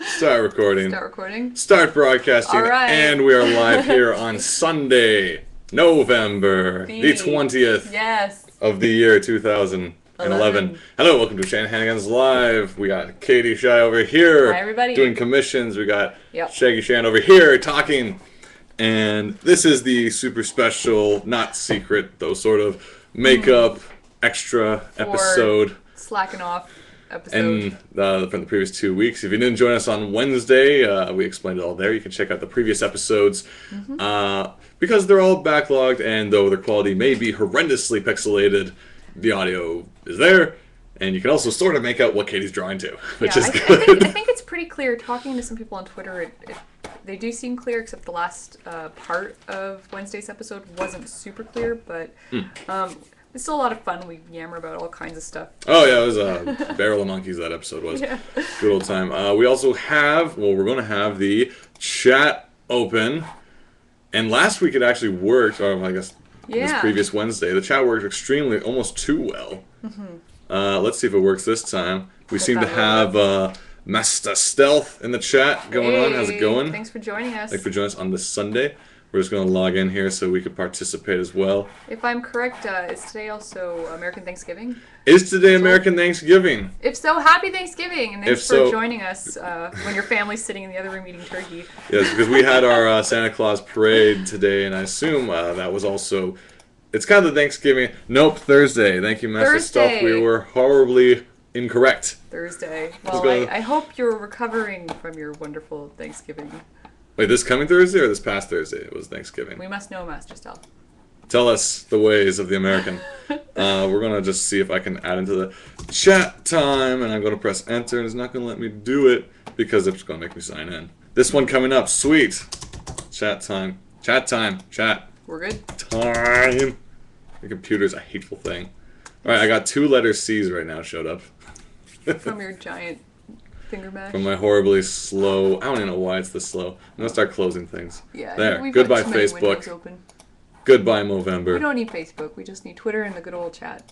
Start recording. Start recording. Start broadcasting. All right. And we are live here on Sunday, November the 20th Yes. of the year 2011. Hello, welcome to Shanahan's Live. We got Katie Shy over here. Hi, everybody. Doing commissions. We got Shaggy Shan over here talking. And this is the super special, not secret, though sort of, makeup extra episode. Slacking off episode. And from the previous 2 weeks. If you didn't join us on Wednesday, we explained it all there. You can check out the previous episodes. Because they're all backlogged, and though their quality may be horrendously pixelated, the audio is there. And you can also sort of make out what Katie's drawing to, which is good. I think it's pretty clear. Talking to some people on Twitter, they do seem clear, except the last part of Wednesday's episode wasn't super clear, but it's still a lot of fun. We yammer about all kinds of stuff. Oh, yeah, it was a barrel of monkeys, that episode was. Yeah. Good old time. We also have, we're going to have the chat open. And last week it actually worked, or I guess this previous Wednesday. The chat worked extremely, almost too well. Let's see if it works this time. We seem to have Master Stealth in the chat going on. How's it going? Thanks for joining us. Thanks for joining us on this Sunday. We're just going to log in here so we could participate as well. If I'm correct, is today also American Thanksgiving? Is today American Thanksgiving? If so, happy Thanksgiving, and thanks for joining us when your family's sitting in the other room eating turkey. Yes, because we had our Santa Claus parade today, and I assume that was also... It's kind of the Thanksgiving... Nope, Thursday. Thank you, Master Stealth. We were horribly incorrect. Thursday. Well, I hope you're recovering from your wonderful Thanksgiving. Wait, this coming Thursday or this past Thursday? It was Thanksgiving. We must know, Master Stealth. Tell us the ways of the American. We're going to just see if I can add into the chat time, and I'm going to press enter, and it's not going to let me do it because it's going to make me sign in. This one coming up. Sweet. Chat time. Chat time. Chat. We're good. Time. The computer's a hateful thing. All right, I got 2 letter C's right now showed up. From your giant finger mash? From my horribly slow... I don't even know why it's this slow. I'm going to start closing things. Yeah. There. Goodbye, Facebook. Open. Goodbye, Movember. We don't need Facebook. We just need Twitter and the good old chat.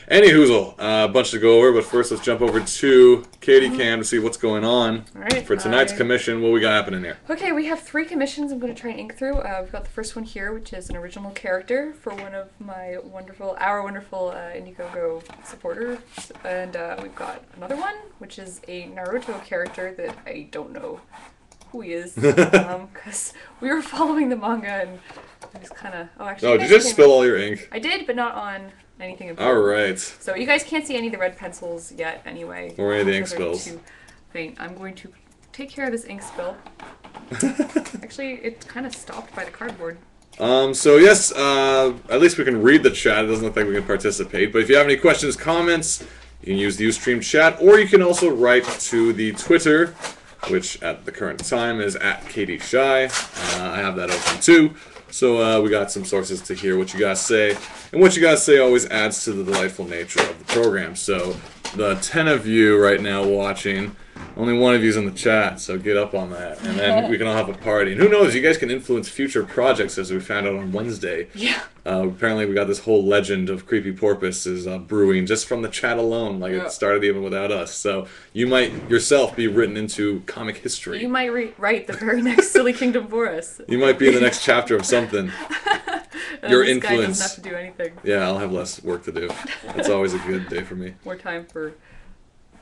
Any hoozle. A bunch to go over, but first let's jump over to Katie Cam to see what's going on for tonight's commission. What we got happening here? Okay, we have 3 commissions I'm going to try and ink through. We've got the first one here, which is an original character for one of my wonderful Indiegogo supporters. And we've got another one, which is a Naruto character that I don't know who he is. Because we were following the manga and it was kind of... Oh, actually... Oh, did you just spill all your ink? I did, but not on... anything important. Alright. So you guys can't see any of the red pencils yet anyway. Or any of the ink spills. I'm going to take care of this ink spill. Actually, it kind of stopped by the cardboard. So yes, at least we can read the chat. It doesn't look like we can participate. But if you have any questions, comments, you can use the Ustream chat, or you can also write to the Twitter, which at the current time is @KatieShy. I have that open too. So we got some sources to hear what you guys say. And what you guys say always adds to the delightful nature of the program. So the 10 of you right now watching, only one of you's in the chat, so get up on that. And then we can all have a party. And who knows, you guys can influence future projects, as we found out on Wednesday. Yeah. Apparently we got this whole legend of Creepy Porpoise is brewing just from the chat alone. Like it started even without us. So you might yourself be written into comic history. You might write the very next Silly Kingdom for us. You might be in the next chapter of something. Your this influence. Guy doesn't have to do anything. Yeah, I'll have less work to do. That's always a good day for me. More time for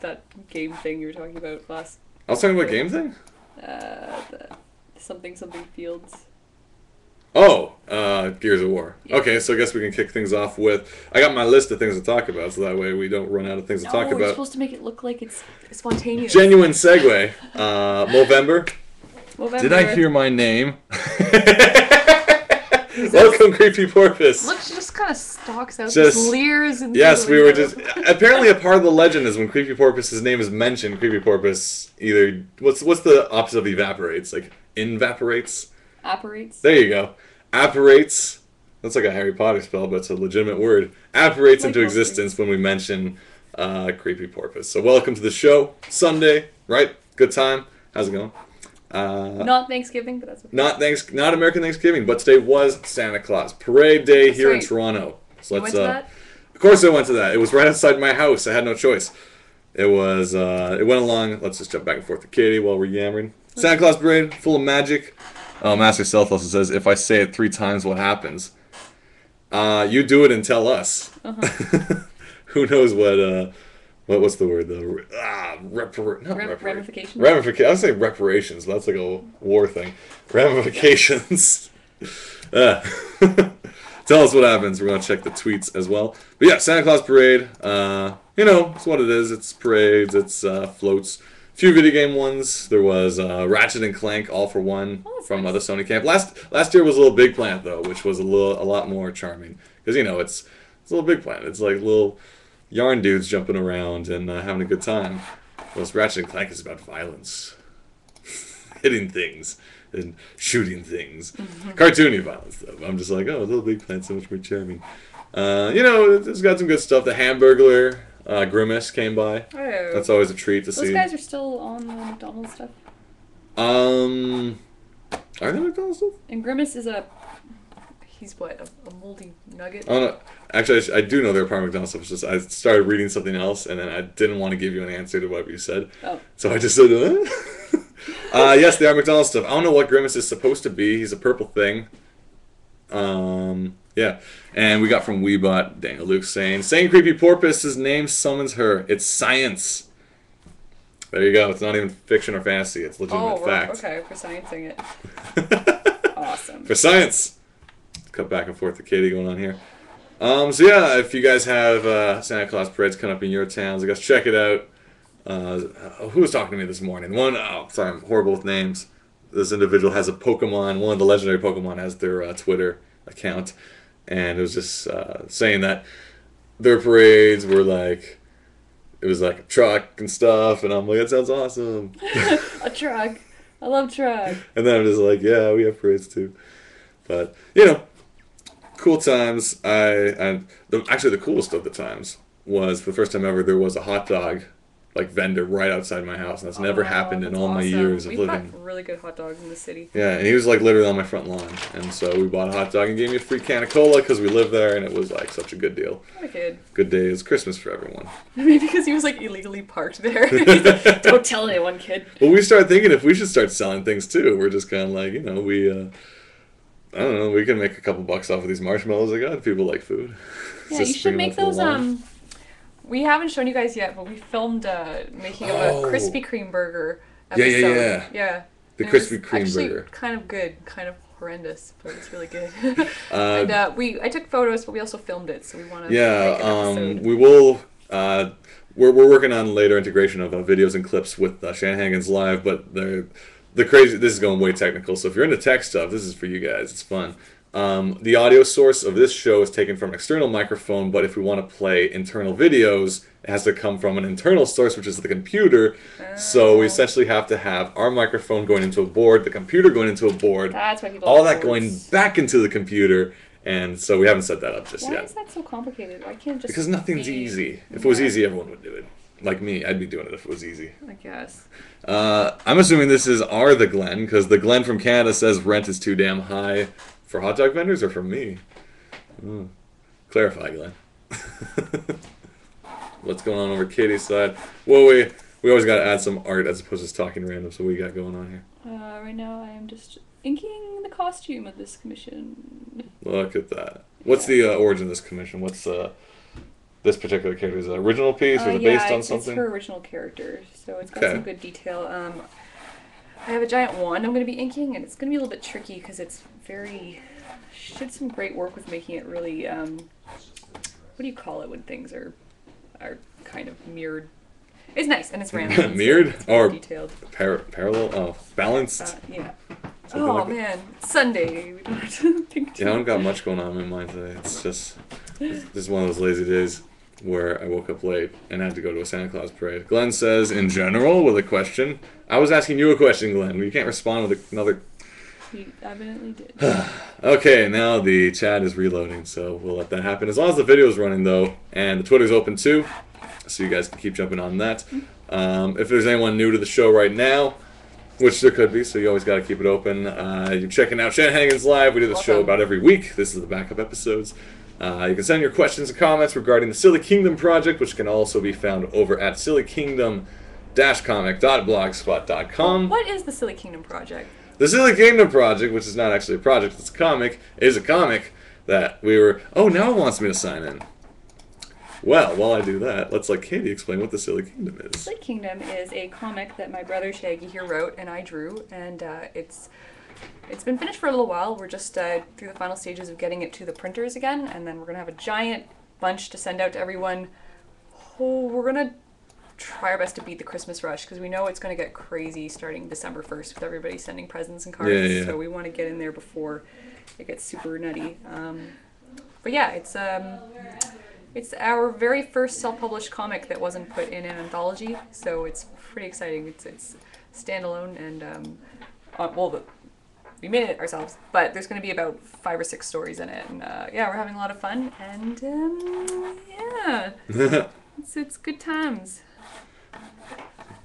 that game thing you were talking about last. I was talking about game thing? The something fields. Oh, Gears of War. Yeah. Okay, so I guess we can kick things off with... I got my list of things to talk about, so that way we don't run out of things to talk about. You're supposed to make it look like it's spontaneous. Genuine segue. Movember. Did I hear my name? Welcome, Creepy Porpoise. Look, she just kind of stalks out, just leers and... Yes, we were just... Apparently a part of the legend is when Creepy Porpoise's name is mentioned, Creepy Porpoise either... What's the opposite of evaporates? Like, evaporates? Apparates. There you go. Apparates. That's like a Harry Potter spell, but it's a legitimate word. Apparates into existence when we mention Creepy Porpoise. So welcome to the show. Sunday, right? Good time. How's it going? Not Thanksgiving, but that's okay. Not American Thanksgiving, but today was Santa Claus Parade Day here in Toronto. So let's. You went to that? Of course, I went to that. It was right outside my house. I had no choice. It was, it went along, let's just jump back and forth to Katie while we're yammering. Santa Claus Parade, full of magic. Master Self also says, if I say it 3 times, what happens? You do it and tell us. Who knows what's the word though? Ramifications? Ramifications. I would say reparations, but that's like a war thing. Ramifications. Tell us what happens. We're going to check the tweets as well. But yeah, Santa Claus Parade. It's what it is. It's parades. It's floats. A few video game ones. There was Ratchet and Clank All for One from the Sony camp. Last year was a little Big Planet though, which was a lot more charming because it's a little Big Planet. It's like little yarn dudes jumping around and having a good time. Whereas Ratchet and Clank is about violence, hitting things and shooting things. Cartoony violence, though. I'm just like, oh, Little Big Planet, so much more charming. It's got some good stuff. The Hamburglar, Grimace came by. Oh. That's always a treat to see. Those guys are still on the McDonald's stuff? Are they McDonald's stuff? And Grimace is he's what, a moldy nugget? Oh, no. Actually, I do know they're part of McDonald's stuff. It's just I started reading something else, and then I didn't want to give you an answer to what you said. Oh. So I just said, yes, they are McDonald's stuff. I don't know what Grimace is supposed to be. He's a purple thing. Yeah. And we got from Weebot, Daniel Luke saying Creepy Porpoise, his name summons her. It's science. There you go. It's not even fiction or fantasy. It's legitimate fact. Okay, for sciencing it. Awesome. For science. Cut back and forth to Katie going on here. So yeah, if you guys have Santa Claus parades coming up in your towns, I guess check it out. Who was talking to me this morning? Sorry, I'm horrible with names. This individual has a Pokemon. One of the legendary Pokemon has their Twitter account, and it was just saying that their parades were like, it was like a truck and stuff, and I'm like, that sounds awesome. A truck. I love truck. And then I'm just like, yeah, we have parades too. But cool times. Actually, the coolest of the times was for the first time ever there was a hot dog vendor right outside my house, and that's never happened in all my years of living. We've got really good hot dogs in the city. Yeah, and he was literally on my front lawn, and so we bought a hot dog and gave me a free can of cola because we live there, and it was such a good deal. What a kid. Good day. It was Christmas for everyone. Maybe because he was illegally parked there. Don't tell anyone, kid. Well, we started thinking if we should start selling things too. We're just kind of we I don't know, we can make a couple bucks off of these marshmallows I got. People like food. Yeah, you should make those we haven't shown you guys yet, but we filmed making of a Krispy Kreme burger episode. Yeah. The Krispy Kreme burger. Kind of good, kind of horrendous, but it's really good. And I took photos, but we also filmed it, so we want to make an episode. We will. We're working on later integration of videos and clips with Shanhagen's Live, but this is going way technical, so if you're into tech stuff, this is for you guys. It's fun. The audio source of this show is taken from an external microphone, but if we want to play internal videos, it has to come from an internal source, which is the computer. So we essentially have to have our microphone going into a board, the computer going into a board, that's why people all that going back into the computer, and so we haven't set that up just yet. Why is that so complicated? Why can't it just Because nothing's easy. If it was easy, everyone would do it. Like me, I'd be doing it if it was easy. I guess. I'm assuming this is the Glenn, because the Glenn from Canada says rent is too damn high. For hot dog vendors or for me? Clarify, Glenn. What's going on over Katie's side? Well, we always got to add some art as opposed to just talking random, so what do you got going on here? Right now I am just inking the costume of this commission. Look at that. What's the origin of this commission? What's this particular character's original piece? Was it based on something? It's her original character, so it's got some good detail. I have a giant wand I'm going to be inking, and it's going to be a little bit tricky because it's she did some great work with making it really, what do you call it when things are kind of mirrored? It's nice, and it's random. Mirrored? Or detailed. Parallel? Oh, balanced? Yeah. Man, it's Sunday. We don't have to think too much. I don't got much going on in my mind today. It's just, this is one of those lazy days where I woke up late and had to go to a Santa Claus parade. Glenn says, in general, with a question. I was asking you a question, Glenn. You can't respond with another... You evidently did. Okay, now the chat is reloading, so we'll let that happen. As long as the video is running, though, and the Twitter's open, too, so you guys can keep jumping on that. If there's anyone new to the show right now, which there could be, so you always got to keep it open. You're checking out Shanhagen's Live. We do this show about every week. This is the backup episodes. You can send your questions and comments regarding the Silly Kingdom project, which can also be found over at sillykingdom-comic.blogspot.com. What is the Silly Kingdom project? The Silly Kingdom project, which is not actually a project, it's a comic, is a comic that we were... Oh, now it wants me to sign in. Well, while I do that, let's let Katie explain what the Silly Kingdom is. Silly Kingdom is a comic that my brother Shaggy here wrote and I drew, and it's been finished for a little while. We're just through the final stages of getting it to the printers again, and then we're going to have a giant bunch to send out to everyone. Oh, we're going to try our best to beat the Christmas rush, because we know it's going to get crazy starting December 1st with everybody sending presents and cards, so we want to get in there before it gets super nutty. But yeah, it's our very first self-published comic that wasn't put in an anthology, so it's pretty exciting. It's standalone, and we made it ourselves, but there's going to be about 5 or 6 stories in it, and yeah, we're having a lot of fun, and yeah, it's good times.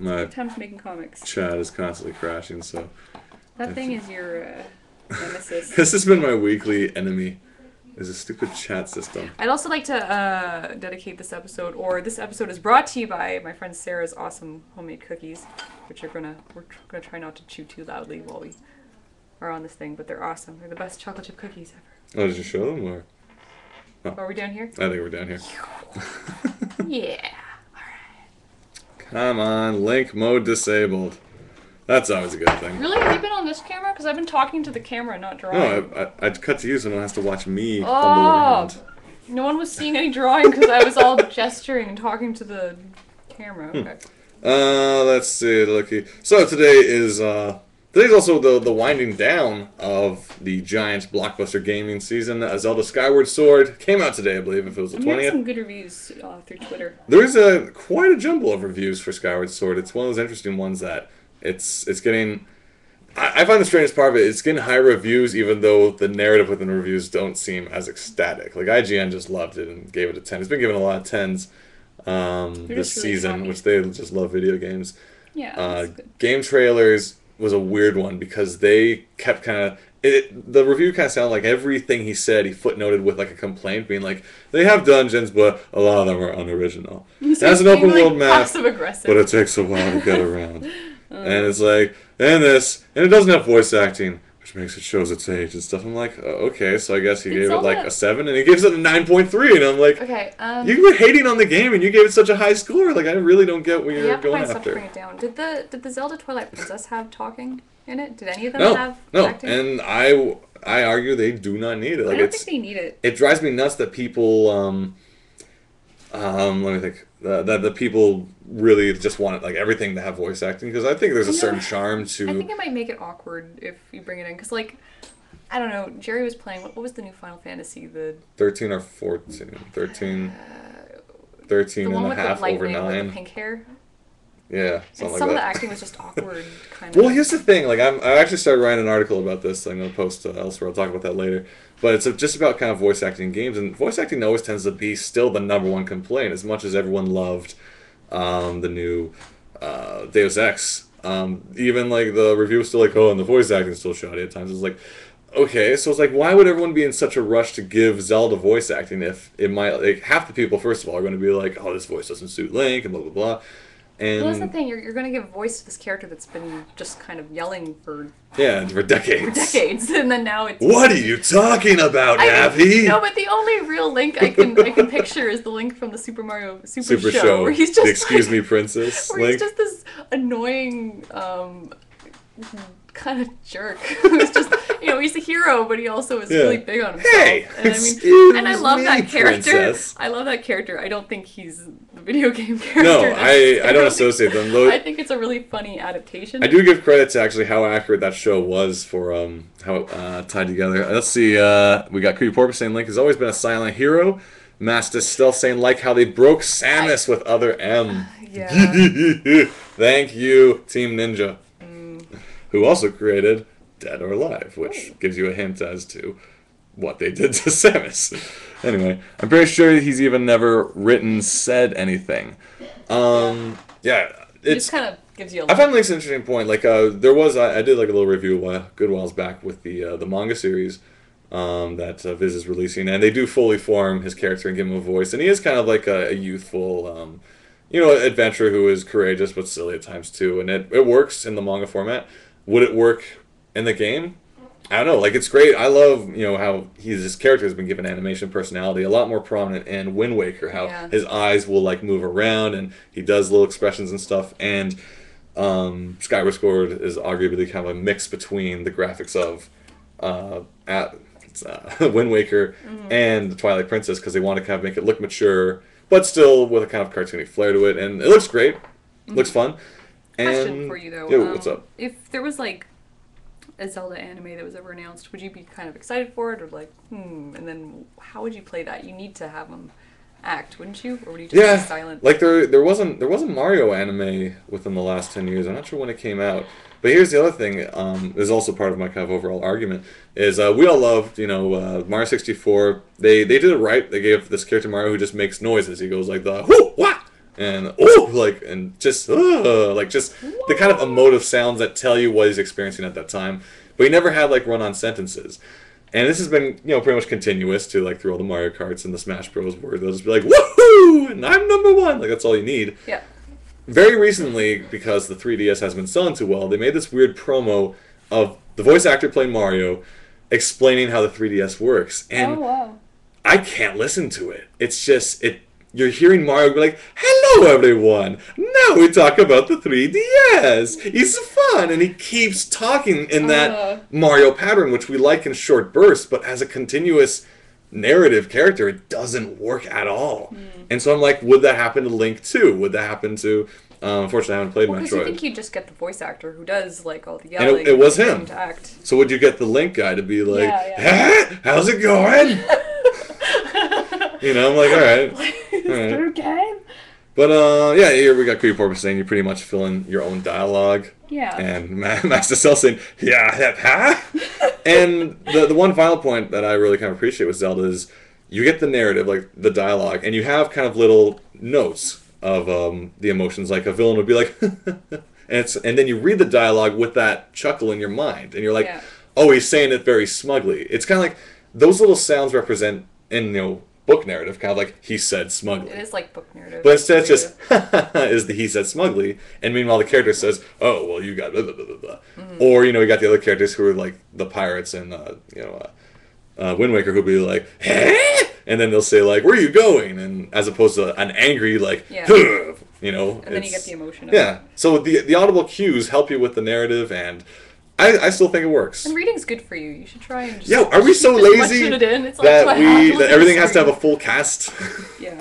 Good times making comics. Chat is constantly crashing, so that thing is your nemesis. This has been my weekly enemy. Is a stupid chat system. I'd also like to dedicate this episode, or this episode is brought to you by my friend Sarah's awesome homemade cookies, which we're gonna try not to chew too loudly while we are on this thing, but they're awesome. They're the best chocolate chip cookies ever. Oh, did you show them, or? Oh. Are we down here? I think we're down here. Yeah. Come on, link mode disabled. That's always a good thing. Really? Have you been on this camera? Because I've been talking to the camera, not drawing. No, I'd cut to you so no one has to watch me fumble around. No one was seeing any drawing because I was all gesturing and talking to the camera. Okay. Let's see, Lucky. So today's also the winding down of the giant blockbuster gaming season. Zelda Skyward Sword came out today, I believe, if it was the 20th. I'm getting some good reviews through Twitter. There's quite a jumble of reviews for Skyward Sword. It's one of those interesting ones that it's getting... I find the strangest part of it, it's getting high reviews even though the narrative within the reviews don't seem as ecstatic. Like, IGN just loved it and gave it a 10. It's been given a lot of 10s this season, which they just love video games. Yeah, game trailers was a weird one because they kept kind of... The review kind of sounded like everything he said he footnoted with like a complaint, being like, they have dungeons, but a lot of them are unoriginal. It has an open world map, but it takes a while to get around. And it's like, and it doesn't have voice acting, which makes it shows its age and stuff. I'm like, okay, so I guess he gave it like a 7, and he gives it a 9.3, and I'm like, okay, you were hating on the game, and you gave it such a high score. Like, I really don't get what you're going after. To bring it down. Did the Zelda Twilight Princess have talking in it? Did any of them have acting? No, and I argue they do not need it. Like, I don't think they need it. It drives me nuts that people, let me think, that the people really just want like everything to have voice acting, because I think there's a certain charm to... I think it might make it awkward if you bring it in, because like, I don't know, Jerry was playing, what was the new Final Fantasy? The 13 or 14? 13 and a half over 9. With the pink hair. Yeah, some like of that. the acting was just awkward, kind of. Well, here's the thing. Like, I actually started writing an article about this. I'm going to post elsewhere. I'll talk about that later. But it's just about kind of voice acting in games, and voice acting always tends to be still the number one complaint. As much as everyone loved the new Deus Ex, even like the review was still like, oh, and the voice acting is still shoddy at times. It's like, okay, so it's like, why would everyone be in such a rush to give Zelda voice acting if it might, like, half the people, first of all, are going to be like, oh, this voice doesn't suit Link, and blah, blah, blah. And well, that's the thing. You're going to give voice to this character that's been just kind of yelling for decades. And then now it's... What are you talking about, Navi? No, but the only real Link I can picture is the Link from the Super Mario Super Show, where he's just the Excuse Me Princess where Link. He's just this annoying kind of jerk who's just, he's a hero, but he also is really big on himself. Hey, and I love that character. Princess. I love that character. I don't think he's the video game character. No, I don't associate them. Though I think it's a really funny adaptation. I do give credit to actually how accurate that show was for how it tied together. Let's see, we got Creepy Porpoise saying Link has always been a silent hero. Master Stealth saying like how they broke Samus with other M. Yeah. Thank you, Team Ninja. Who also created Dead or Alive, which gives you a hint as to what they did to Samus. Anyway, I'm pretty sure he's even never said anything. Yeah, it just kind of gives you a I find Link's an interesting point. Like, I did like a little review a good whiles back with the manga series that Viz is releasing, and they do fully form his character and give him a voice, and he is kind of like a youthful, adventurer who is courageous but silly at times too, and it works in the manga format. Would it work in the game? I don't know. Like, it's great. I love, how his character has been given animation personality, a lot more prominent in Wind Waker, how his eyes will, like, move around, and he does little expressions and stuff, and Skyward Sword is arguably kind of a mix between the graphics of Wind Waker and the Twilight Princess, because they want to kind of make it look mature, but still with a kind of cartoony flair to it, and it looks great. Looks fun. Question for you, though. Yeah, what's up? If there was, like, a Zelda anime that was ever announced, would you be kind of excited for it, or like, and then how would you play that? You need to have them act, wouldn't you? Or would you just be silent? Like there wasn't Mario anime within the last 10 years. I'm not sure when it came out. But here's the other thing, is also part of my kind of overall argument, is we all loved, Mario 64. They did it right. They gave this character Mario who just makes noises. He goes like the whoo, wah! And just the kind of emotive sounds that tell you what he's experiencing at that time. But he never had like run-on sentences. And this has been, pretty much continuous to like through all the Mario Karts and the Smash Bros. Where they'll just be like, woohoo! And I'm number one! Like, that's all you need. Yeah. Very recently, because the 3DS hasn't been selling too well, they made this weird promo of the voice actor playing Mario explaining how the 3DS works. And I can't listen to it. It's just, you're hearing Mario go like, hello everyone, now we talk about the 3DS. It's fun. And he keeps talking in that Mario pattern, which we like in short bursts, but as a continuous narrative character, it doesn't work at all. And so I'm like, would that happen to Link too? Would that happen to... unfortunately, I haven't played Metroid. Because you think you just get the voice actor who does like all the yelling. And it was him. To act. So would you get the Link guy to be like, how's it going? I'm like, all right. Okay. But here we got Creepy Porpoise saying you pretty much fill in your own dialogue. Yeah. And Master Cell saying, And the one final point that I really kind of appreciate with Zelda is you get the narrative, like the dialogue, and you have kind of little notes of the emotions. Like a villain would be like, and then you read the dialogue with that chuckle in your mind, and you're like, oh, he's saying it very smugly. It's kind of like those little sounds represent in book narrative, kind of like he said smugly. It is like book narrative. But instead it's just is the he said smugly, and meanwhile the character says, oh, well, you got blah, blah, blah, blah, blah. Or, you got the other characters who are like the pirates and, Wind Waker who'll be like, eh? And then they'll say like, where are you going? And as opposed to an angry like, huh, and then you get the emotion of it. So the audible cues help you with the narrative, and I still think it works. And reading's good for you. You should try and just... are we so lazy that everything has to have a full cast? Yeah.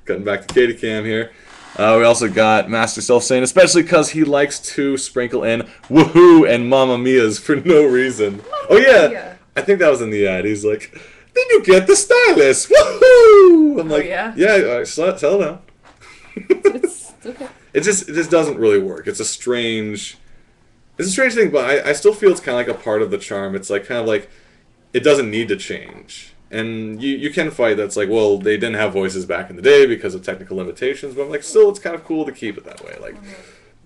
Cutting back to Katie Cam here. We also got Master Self saying, especially because he likes to sprinkle in woohoo and Mamma Mia's for no reason. Yeah. I think that was in the ad. He's like, then you get the stylus. Woohoo! I'm like, settle down. It's okay. It just doesn't really work. It's a strange thing, but I still feel it's kind of like a part of the charm. It's like kind of like it doesn't need to change. And you can fight that's like, well, they didn't have voices back in the day because of technical limitations, but I'm like, still, it's kind of cool to keep it that way. Like,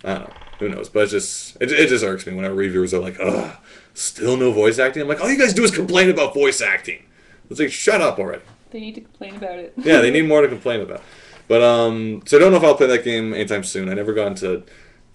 I don't know, who knows? But it just irks me whenever reviewers are like, ugh, still no voice acting. I'm like, all you guys do is complain about voice acting. It's like, shut up already. They need to complain about it. Yeah, they need more to complain about. But so I don't know if I'll play that game anytime soon. I never got into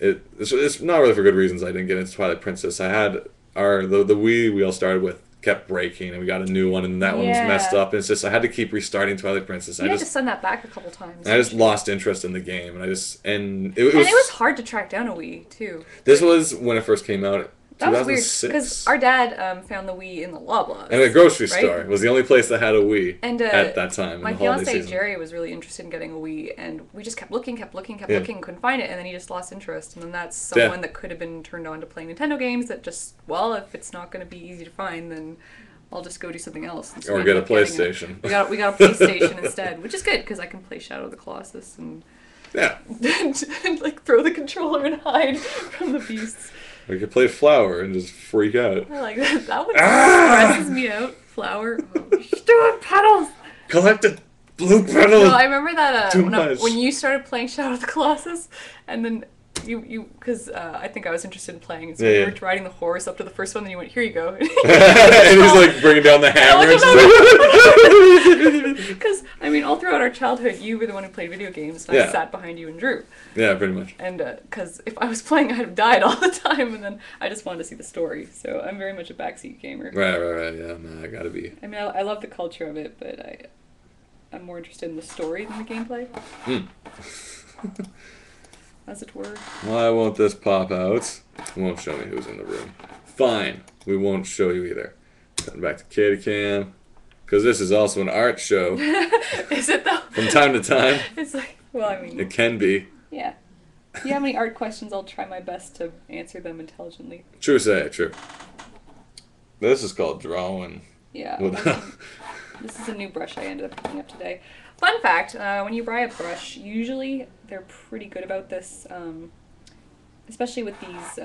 it. It's not really for good reasons. I didn't get into Twilight Princess. I had the Wii we all started with kept breaking, and we got a new one, and that one was messed up. And it's just I had to keep restarting Twilight Princess. You had to send that back a couple times. I just lost interest in the game, and it was hard to track down a Wii too. This was when it first came out. That was weird because our dad found the Wii in the Loblaws. And a grocery store. It was the only place that had a Wii at that time. My fiance Jerry was really interested in getting a Wii, and we just kept looking, couldn't find it, and then he just lost interest. And then that's someone that could have been turned on to playing Nintendo games that just, well, if it's not going to be easy to find, then I'll just go do something else. So or get a PlayStation. We got a PlayStation instead, which is good because I can play Shadow of the Colossus and like throw the controller and hide from the beasts. We could play Flower and just freak out. I like that. That one stresses me out. Flower. Oh, stupid petals! Collected blue petals! No, I remember that when you started playing Shadow of the Colossus, and then because I think I was interested in playing, and so Yeah, you yeah. were riding the horse up to the first one, then you went, here you go. And he's like bringing down the hammer and stuff. Because, I mean, all throughout our childhood, you were the one who played video games, and I Yeah. sat behind you and drew. Yeah, pretty much. And, because if I was playing, I'd have died all the time, and then I just wanted to see the story. So I'm very much a backseat gamer. Right. Yeah, no, I gotta be. I mean, I love the culture of it, but I'm more interested in the story than the gameplay. As it were. Why won't this pop out? It won't show me who's in the room. Fine. We won't show you either. Cutting back to Kitty Cam. Because this is also an art show. Is it though? From time to time. It's like, well, I mean. It can be. Yeah. If you have any art questions, I'll try my best to answer them intelligently. True say, true. This is called drawing. Yeah. Without- This is a new brush I ended up picking up today. Fun fact, when you buy a brush, usually they're pretty good about this, especially with these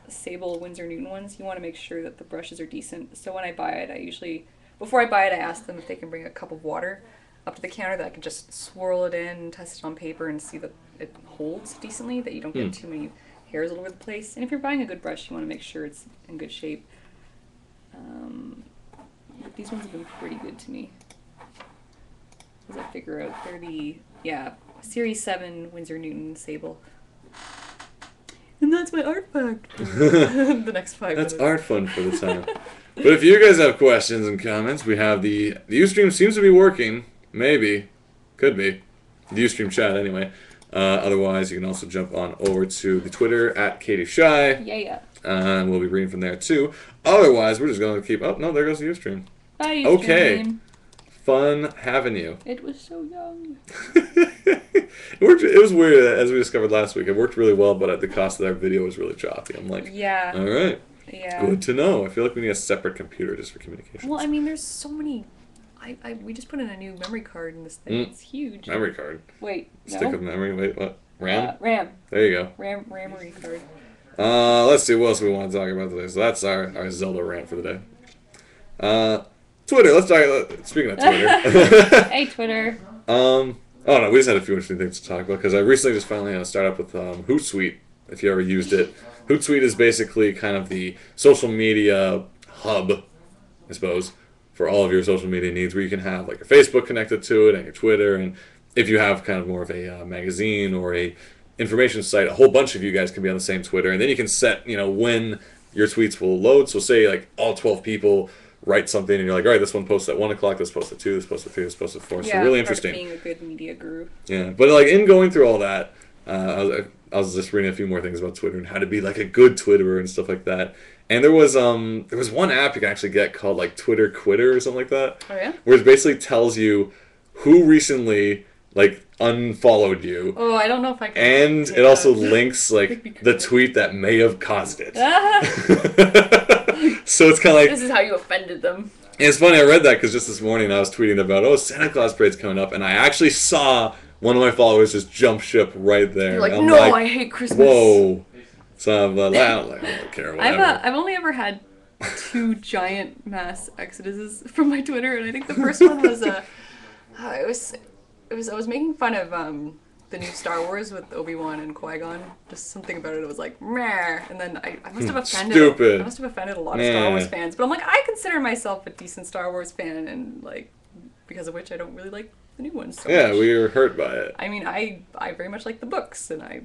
Sable Winsor Newton ones. You want to make sure that the brushes are decent. So when I buy it, before I buy it, I ask them if they can bring a cup of water up to the counter that I can just swirl it in, test it on paper, and see that it holds decently, that you don't get too many hairs all over the place. And if you're buying a good brush, you want to make sure it's in good shape. These ones have been pretty good to me. As I figure out, they're the, Series 7 Winsor Newton Sable. And that's my art fact. The next 5 That's minutes. art fun for the time. But if you guys have questions and comments, we have the Ustream seems to be working. Maybe. Could be. The Ustream chat anyway. Otherwise, you can also jump on over to the Twitter at Katie Shy. Yeah. And we'll be reading from there too. Otherwise, we're just going to keep... Oh, no, there goes the Ustream. Bye, Okay. Ustream. Fun having you. It was so young. It was weird, as we discovered last week. It worked really well, but at the cost of our video was really choppy. I'm like, Yeah. all right, Yeah. good to know. I feel like we need a separate computer just for communication. Well, I mean, there's so many... we just put in a new memory card in this thing. It's huge. Memory card. Wait, no? Stick of memory. Wait, what? RAM? RAM. There you go. Ramery card. Let's see what else we want to talk about today. So that's our Zelda rant for the day. Twitter. Let's talk. Speaking of Twitter. Hey, Twitter. Oh no, we just had a few interesting things to talk about because I recently just finally had to start up with Hootsuite. If you ever used it, Hootsuite is basically kind of the social media hub, I suppose, for all of your social media needs, where you can have like your Facebook connected to it and your Twitter, and if you have kind of more of a magazine or a information site, a whole bunch of you guys can be on the same Twitter, and then you can set when your tweets will load. So say like all 12 people write something, and you're like, all right, this one posts at 1 o'clock, this posts at 2, this posts at 3, this posts at 4. So really interesting. Being a good media guru. Yeah, but like in going through all that, I was just reading a few more things about Twitter and how to be like a good Twitterer and stuff like that. And there was one app you can actually get called like Twitter Quitter or something like that. Oh yeah. Where it basically tells you who recently like unfollowed you. Oh, I don't know if I can. And it also links like the tweet that may have caused it. So it's kind of like, this is how you offended them. and it's funny, I read that because just this morning I was tweeting about, Santa Claus parade's coming up, and I actually saw one of my followers just jump ship right there. You're like, I'm no, I hate Christmas. Whoa. So I'm like, I don't care, whatever. I've only ever had 2 giant mass exoduses from my Twitter, and I think the first one was I was making fun of the new Star Wars with Obi-Wan and Qui-Gon. Just something about it. It was like, meh. And then I must have offended. Stupid. I must have offended a lot of Star Wars fans. But I'm like, I consider myself a decent Star Wars fan, and like, because of which I don't really like the new ones so much. We were hurt by it. I mean, I very much like the books, and I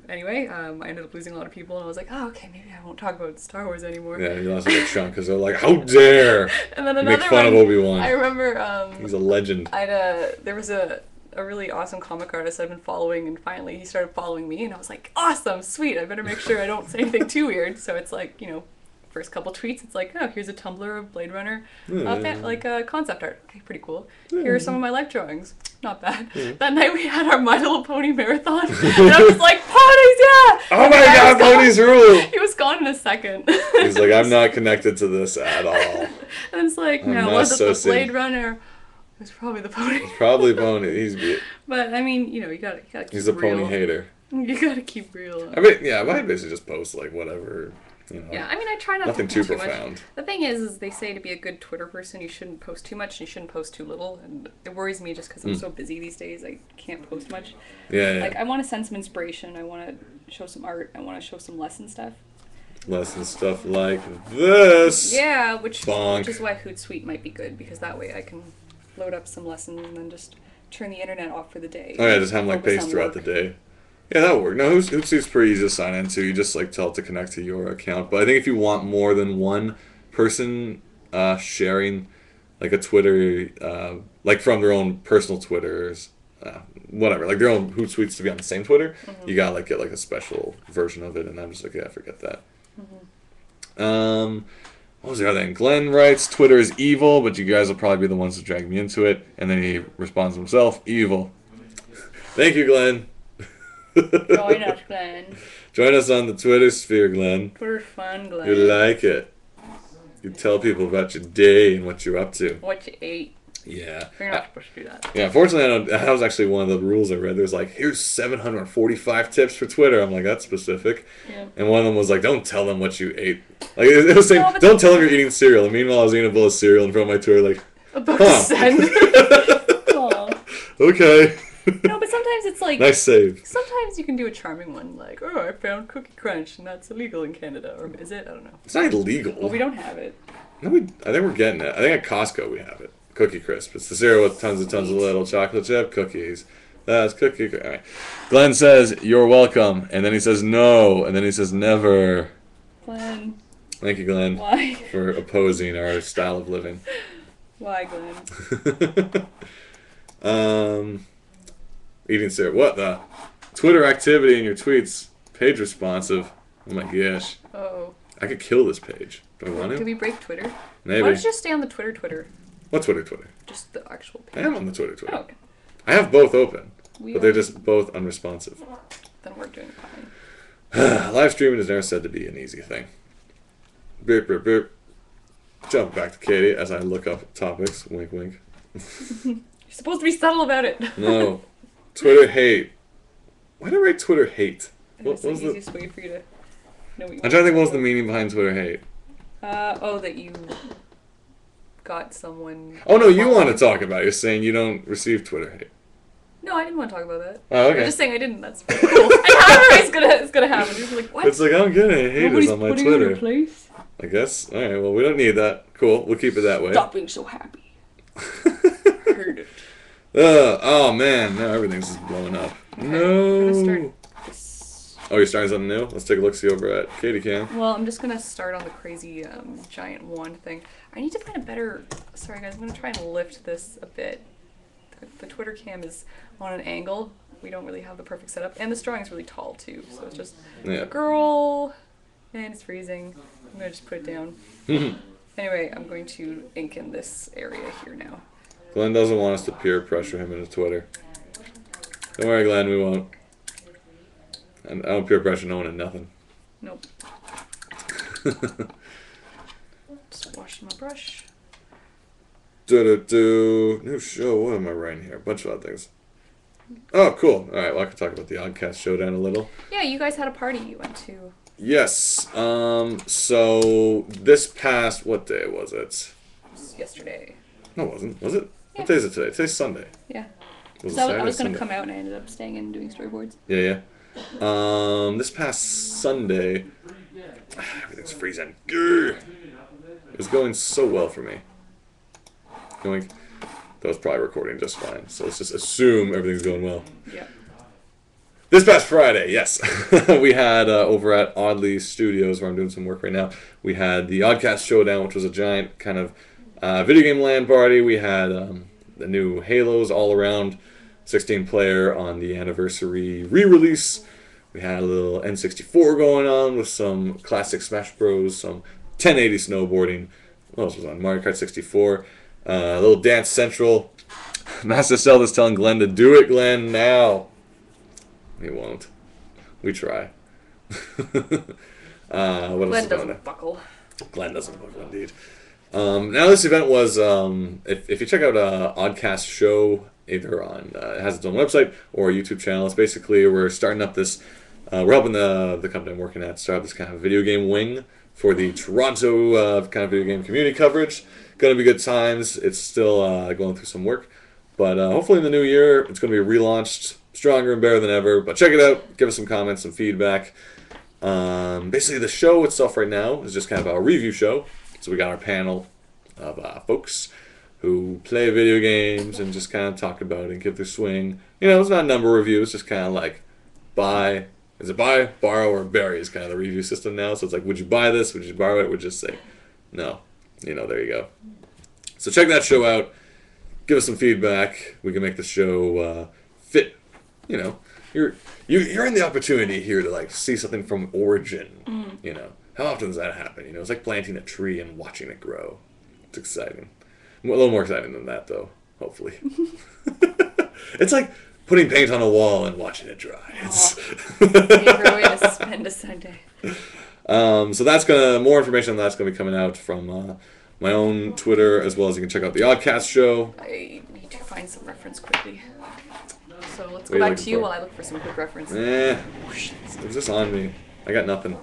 ended up losing a lot of people, and I was like, oh, okay, maybe I won't talk about Star Wars anymore. Yeah, you lost a big chunk because they're like, how dare And then another make fun one, of Obi-Wan. I remember He's a legend. there was a really awesome comic artist I've been following, and finally he started following me, and I was like, awesome, sweet, I better make sure I don't say anything too weird. So it's like, first couple tweets, it's like, oh, here's a Tumblr of Blade Runner, concept art. Okay, pretty cool. Here are some of my life drawings. Not bad. That night we had our My Little Pony marathon, and I was like, ponies, yeah! Oh my god, ponies rule! He was gone in a second. He's like, I'm not connected to this at all. And it's like, no, was it the Blade Runner? It was probably the pony. It's probably pony. But I mean, you gotta keep He's a real. pony hater. You gotta keep real. I mean, yeah, but I basically just post like whatever You know, Yeah, I mean, I try not nothing to too do too profound. much. The thing is they say to be a good Twitter person, you shouldn't post too much and you shouldn't post too little. And it worries me just because I'm so busy these days. I can't post much. Yeah. Like, I want to send some inspiration. I want to show some art. I want to show some lesson stuff. Lesson stuff like this. Yeah, which Bonk. is why Hootsuite might be good, because that way I can load up some lessons and then just turn the internet off for the day. Oh yeah, just have them like Focus paste on throughout work. the day. Yeah, that'll work. No, Hootsuite's pretty easy to sign into. You just like tell it to connect to your account. But I think if you want more than one person sharing like a Twitter, like from their own personal Twitters, whatever, like their own Hootsuites to be on the same Twitter, you gotta like get like a special version of it. And I'm just like, yeah, forget that. What was the other thing? Glenn writes, Twitter is evil, but you guys will probably be the ones to drag me into it. And then he responds himself, evil. Thank you, Glenn. Join us, Glenn. Join us on the Twitter sphere, Glenn. Twitter's fun, Glenn. You like it. You tell people about your day and what you're up to. What you ate. Yeah. You're not supposed to do that. Yeah, unfortunately, that was actually one of the rules I read. There's like, here's 745 tips for Twitter. I'm like, that's specific. Yeah. And one of them was like, don't tell them what you ate. Like, it was saying, No, don't tell them you're eating cereal. And meanwhile, I was eating a bowl of cereal in front of my Twitter, like, About to send. Aw. okay. No, but sometimes it's like... Nice save. Sometimes you can do a charming one, like, oh, I found Cookie Crunch, and that's illegal in Canada. Or is it? I don't know. It's not illegal. Well, we don't have it. No, I think we're getting it. I think at Costco we have it. Cookie Crisp. It's the cereal with tons and tons of little chocolate chip cookies. That's cookie. All right. Glenn says, you're welcome. And then he says, no. And then he says, never. Glenn. Thank you, Glenn, Why? for opposing our style of living. Why, Glenn? Eating cereal. What the? Twitter activity in your tweets. Page responsive. Oh my gosh. Oh. I could kill this page. Do I want to? Do we break Twitter? Maybe. Why don't you just stay on the Twitter? What Twitter? Just the actual I page. am on the Twitter. Oh, okay. I have both open, We but they're only- just both unresponsive. Then we're doing fine. Live streaming is never said to be an easy thing. Beep, beep, beep. Jump back to Katie as I look up topics. Wink, wink. You're supposed to be subtle about it. No. Twitter hate. Why did I write Twitter hate? That's What the was the... easiest way for you to know what you I'm trying to think what was the meaning behind Twitter hate. that you got someone... Oh, no, you want to talk about it. You're saying you don't receive Twitter hate. No, I didn't want to talk about that. Oh, okay. I'm just saying I didn't. That's pretty cool. I know it's gonna happen. You're like, what? It's like, I'm getting haters Nobody's on my putting you in Twitter. your place? I guess. Alright, well, we don't need that. Cool, we'll keep it that way. Stop being so happy. Heard it. Oh, man, now everything's just blowing up. Okay, No. I'm gonna start this. Oh, you're starting something new? Let's take a look-see over at Katie Cam. Well, I'm just gonna start on the crazy giant wand thing. I need to find a better... Sorry guys, I'm gonna try and lift this a bit. The Twitter cam is on an angle. We don't really have the perfect setup. And this drawing is really tall too, so it's just a girl, and it's freezing. I'm gonna just put it down. Anyway, I'm going to ink in this area here now. Glenn doesn't want us to peer pressure him into Twitter. Don't worry, Glenn, we won't. And I don't peer pressure no one in nothing. Nope. Just washing my brush. New show. What am I writing here? A bunch of other things. Oh, cool. All right, well, I can talk about the Oddcast Showdown a little. Yeah, you guys had a party you went to. Yes. So this past, what day was it? Yesterday. No, it wasn't. Was it? Yeah. What day is it today? Today's Sunday. Yeah. Was it So I Saturday? was going Sunday? to come out and I ended up staying in and doing storyboards. Yeah. This past Sunday, everything's freezing. Grr. It was going so well for me. That was probably recording just fine. So let's just assume everything's going well. Yeah. This past Friday, yes, we had over at Oddly Studios, where I'm doing some work right now, we had the Oddcast Showdown, which was a giant kind of video game LAN party. We had the new Halos all around, 16-player on the anniversary re-release. We had a little N64 going on with some classic Smash Bros, some 1080 snowboarding. What else was on? Mario Kart 64. A little Dance Central. Master Zelda's telling Glenn to do it, Glenn, now. He won't. We try. What else Glenn is going doesn't on? buckle. Glenn doesn't buckle, indeed. Now this event was, if you check out Oddcast Show, either on, it has its own website or a YouTube channel, it's basically, we're starting up this We're helping the company I'm working at start this kind of video game wing for the Toronto kind of video game community coverage. Gonna be good times. It's still going through some work, but hopefully in the new year it's gonna be relaunched stronger and better than ever. But check it out. Give us some comments, some feedback. Basically, the show itself right now is just kind of a review show. So we got our panel of folks who play video games and just kind of talk about it and give their swing. You know, it's not a number review. It's just kind of like buy. Is it buy, borrow, or bury is kind of the review system now. So it's like, would you buy this? Would you borrow it? Would you just say no? You know, there you go. So check that show out. Give us some feedback. We can make the show fit. You know, you're in the opportunity here to like see something from origin. You know, how often does that happen? You know, it's like planting a tree and watching it grow. It's exciting. A little more exciting than that, though. Hopefully, it's like putting paint on a wall and watching it dry. It's favorite way to spend a Sunday. So that's more information on that's gonna be coming out from my own Twitter, as well as you can check out the Oddcast show. I need to find some reference quickly. So let's What go are you back to looking you for? while I look for some quick reference. It's just on me. I got nothing.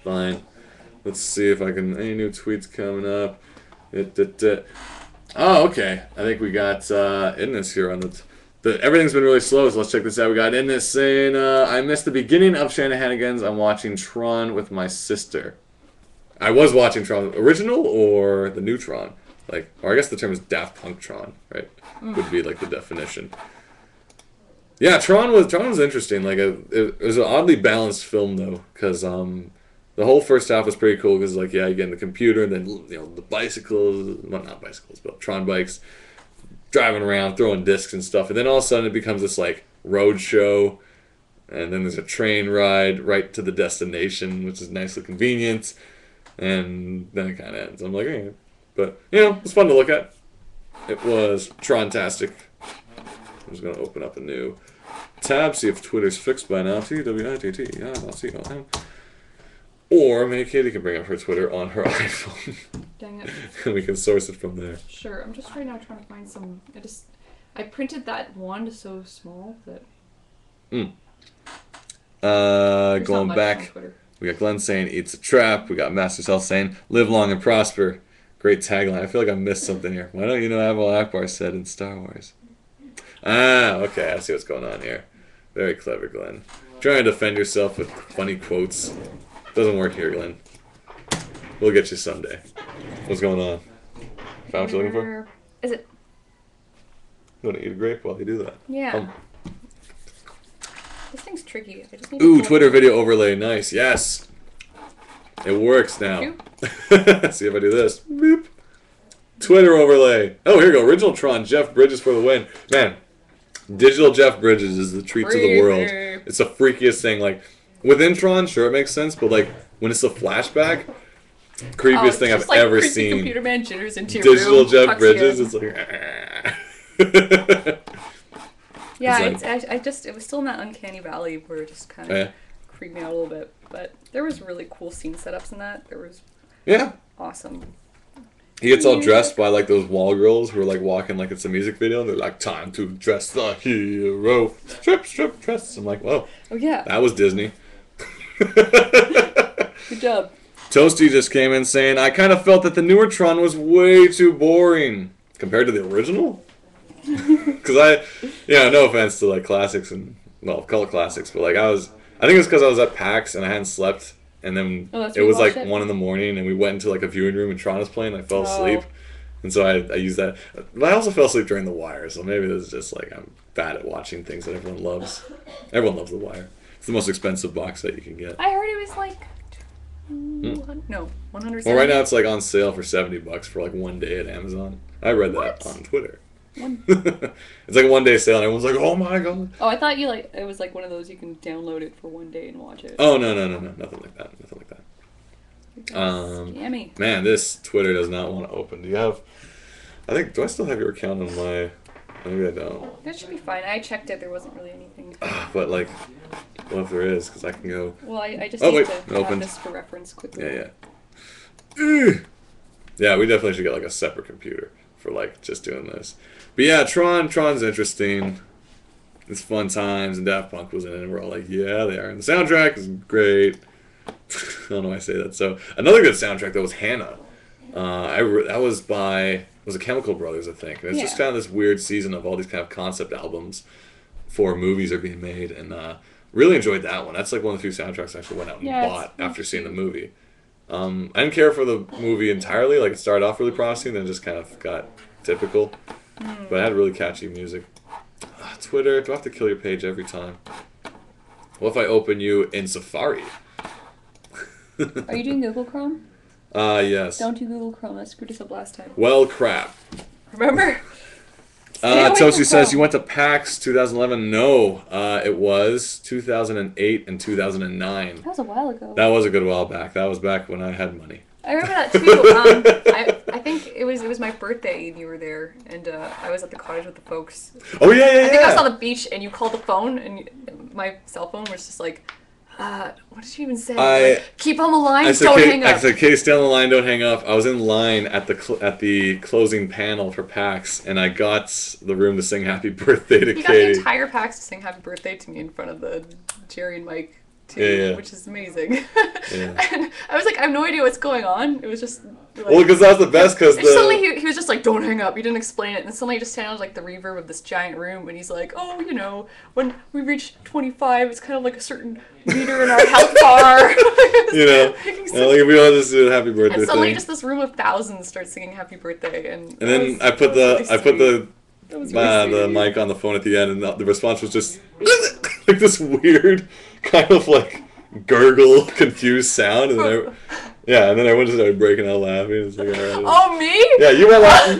Fine. Let's see if I can. Any new tweets coming up? Oh, okay. I think we got Innes here on the. Everything's been really slow, so let's check this out. We got Innes saying, I missed the beginning of Shanahanigans. I'm watching Tron with my sister. I was watching Tron. Original or the new Tron? Like, or I guess the term is Daft Punk Tron, right? Would be like the definition. Yeah, Tron was interesting. Like, it was an oddly balanced film, though, because the whole first half was pretty cool because, like, yeah, you get in the computer, and then, you know, the bicycles, well, not bicycles, but Tron bikes, driving around, throwing discs and stuff. And then all of a sudden it becomes this, like, road show, and then there's a train ride right to the destination, which is nicely convenient. And then it kind of ends. I'm like, eh. But, you know, it's fun to look at. It was Tron-tastic. I'm just going to open up a new tab, see if Twitter's fixed by now. TWITT. Or maybe Katie can bring up her Twitter on her iPhone. Dang it. And we can source it from there. Sure. I'm just right now trying to find some. I printed that wand so small that. There's Going not much on back, Twitter. we got Glenn saying, "It's a trap." We got Master Cell saying, "Live long and prosper." Great tagline. I feel like I missed something here. Why don't you know Admiral Akbar said in Star Wars? Okay. I see what's going on here. Very clever, Glenn. Trying to defend yourself with funny quotes. Doesn't work here, Glenn. We'll get you someday. What's going on? Found what you're looking for? Is it? You want to eat a grape while you do that? Yeah. This thing's tricky. I just need to Ooh, pull Twitter it. video overlay. Nice. Yes. It works now. See if I do this. Boop. Twitter overlay. Oh, here we go. Original Tron. Jeff Bridges for the win. Man, digital Jeff Bridges is the treat to the world. It's the freakiest thing. Like, within Tron, sure, it makes sense, but like, when it's a flashback, creepiest thing I've ever seen. Computer man jitters into your Digital room, Jeff tucks Bridges, in. it's like... Yeah, It's it was still in that uncanny valley where it just kind of creeped me out a little bit. But there was really cool scene setups in that. There was awesome. He gets all dressed by like those wall girls who are like walking like it's a music video, and they're like, "Time to dress the hero, strip, dress." I'm like, whoa. Oh yeah. That was Disney. Good job. Toasty just came in saying, "I kind of felt that the newer Tron was way too boring compared to the original." Because no offense to like classics and cult classics, but like I think it's because I was at PAX and I hadn't slept, and then it was like 1 in the morning, and we went into like a viewing room and Tron was playing. And I fell asleep, and so I used that. But I also fell asleep during The Wire, so maybe this is just like I'm bad at watching things that everyone loves. Everyone loves The Wire. It's the most expensive box set you can get. I heard it was like 100. Well, right now it's like on sale for $70 for like 1 day at Amazon. I read that on Twitter. It's like a 1 day sale, and everyone's like, "Oh my god!" Oh, I thought it was like one of those you can download it for 1 day and watch it. Oh no, nothing like that. Scammy. Man, this Twitter does not want to open. Do I still have your account on my? Maybe I don't. That should be fine. I checked it. There wasn't really anything. But like, what if there is? Because I can go. Well, I just need to have this for reference quickly. Yeah. Yeah, we definitely should get like a separate computer for like just doing this. But yeah, Tron's interesting. It's Fun Times, and Daft Punk was in it, and we're all like, yeah, they are. And the soundtrack is great. I don't know why I say that. So another good soundtrack that was Hannah. That was by the Chemical Brothers, I think. And it's just kind of this weird season of all these kind of concept albums for movies are being made, and really enjoyed that one. That's like one of the few soundtracks I actually went out and bought after seeing the movie. I didn't care for the movie entirely. Like, it started off really promising, then just kind of got typical. But it had really catchy music. Twitter, do I have to kill your page every time? What if I open you in Safari? Are you doing Google Chrome? Yes. Don't do Google Chrome. That screwed us up last time. Well, crap. Remember? Tosi says you went to PAX 2011. No, it was 2008 and 2009. That was a while ago. That was a good while back. That was back when I had money. I remember that too. I think it was my birthday and you were there, and I was at the cottage with the folks. Oh yeah. I think I was on the beach and you called the phone, and my cell phone was just like, what did you even say? Like, keep on the line, don't hang up. I said, Katie, stay on the line, don't hang up. I was in line at the closing panel for PAX, and I got the room to sing Happy Birthday to Katie. You got the entire PAX to sing Happy Birthday to me in front of the Jerry and Mike, too, which is amazing. And I was like, I have no idea what's going on. It was just... Like, well, because that was the best, because suddenly he was just like, don't hang up. He didn't explain it. And suddenly it just sounded like the reverb of this giant room. And he's like, oh, you know, when we reach 25, it's kind of like a certain meter in our health bar. You know, like we all just do a happy birthday and suddenly thing. just this room of thousands starts singing happy birthday. And then I put the mic on the phone at the end, and the response was just like this weird kind of like gurgle, confused sound. And then and then everyone just started breaking out laughing. It's like, all right. Oh, me? Yeah, you were laughing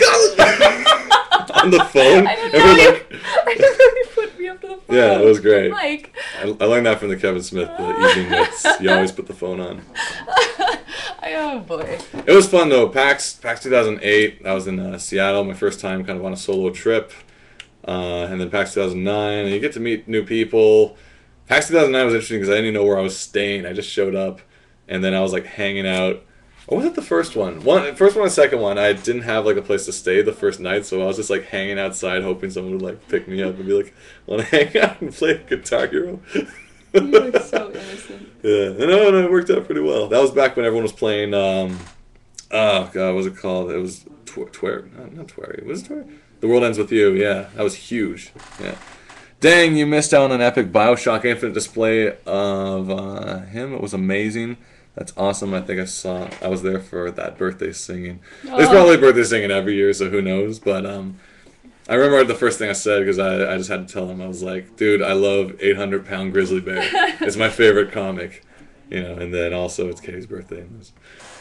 on the phone. I didn't know you put me up to the phone. Yeah, it was great. Mike. I learned that from the Kevin Smith, the evening mix. You always put the phone on. Oh, boy. It was fun, though. PAX 2008, I was in Seattle, my first time kind of on a solo trip. And then PAX 2009, and you get to meet new people. PAX 2009 was interesting because I didn't even know where I was staying. I just showed up, and then I was like hanging out. Or was it the first one? First one and second one, I didn't have like a place to stay the first night, so I was just like hanging outside hoping someone would like pick me up and be like, want to hang out and play Guitar Hero? You look so innocent. Yeah, no, it worked out pretty well. That was back when everyone was playing, oh god, what was it called? It was not Twerry. Was it Twerry? The World Ends With You, yeah. That was huge, yeah. Dang, you missed out on an epic Bioshock Infinite display of him. It was amazing. That's awesome. I think I was there for that birthday singing. There's probably birthday singing every year, so who knows. But I remember the first thing I said, because I just had to tell him, I was like, dude, I love 800-pound grizzly bear. It's my favorite comic. You know, and then also it's Katie's birthday.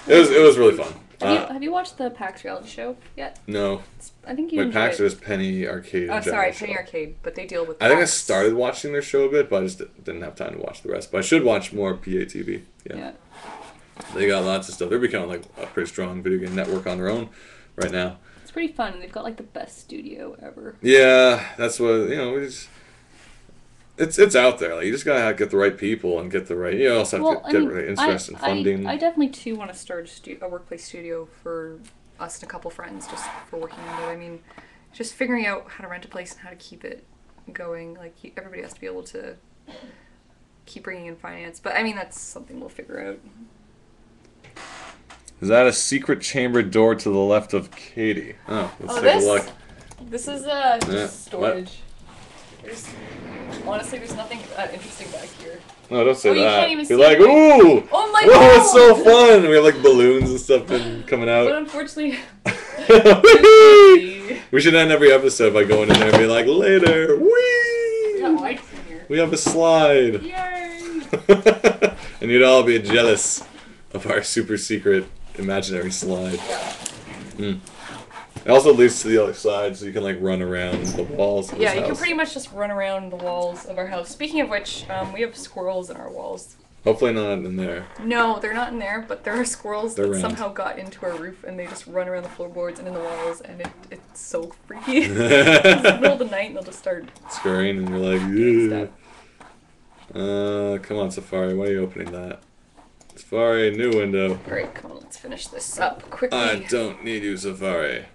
It was really fun. Have you watched the PAX reality show yet? No. I think you Wait, PAX is Penny Arcade. Oh, sorry, Penny Arcade, but they deal with PAX. I think I started watching their show a bit, but I just didn't have time to watch the rest. But I should watch more PATV. Yeah. They got lots of stuff. They're becoming like a pretty strong video game network on their own right now. It's pretty fun. They've got like the best studio ever. Yeah, that's what, you know, it's out there. Like, you just gotta get the right people and get the right. You also have to get the right interest and funding. I definitely too want to start a workplace studio for us and a couple friends, just for working on it. I mean, just figuring out how to rent a place and how to keep it going. Like, everybody has to be able to keep bringing in finance. But I mean, that's something we'll figure out. Is that a secret chamber door to the left of Katie? Oh, let's take a look. This is just storage. Honestly, there's nothing that interesting back here. No, don't say that. You can't even Be see like, it. ooh! Oh my Whoa, god! it's so fun! We have like balloons and stuff coming out. But unfortunately... We should end every episode by going in there and be like, later! Whee! We got lights in here. We have a slide! Yay! And you'd all be jealous of our super secret imaginary slide. Yeah. It also leads to the other side, so you can like run around the walls of Yeah, this you house. can pretty much just run around the walls of our house. Speaking of which, we have squirrels in our walls. Hopefully not in there. No, they're not in there, but there are squirrels that round. somehow got into our roof, and they just run around the floorboards and in the walls, and it's so freaky. It's in the middle of the night, and they'll just start scurrying, and you're like, yeah. Come on, Safari, why are you opening that? Safari, new window. Alright, come on, let's finish this up quickly. I don't need you, Safari.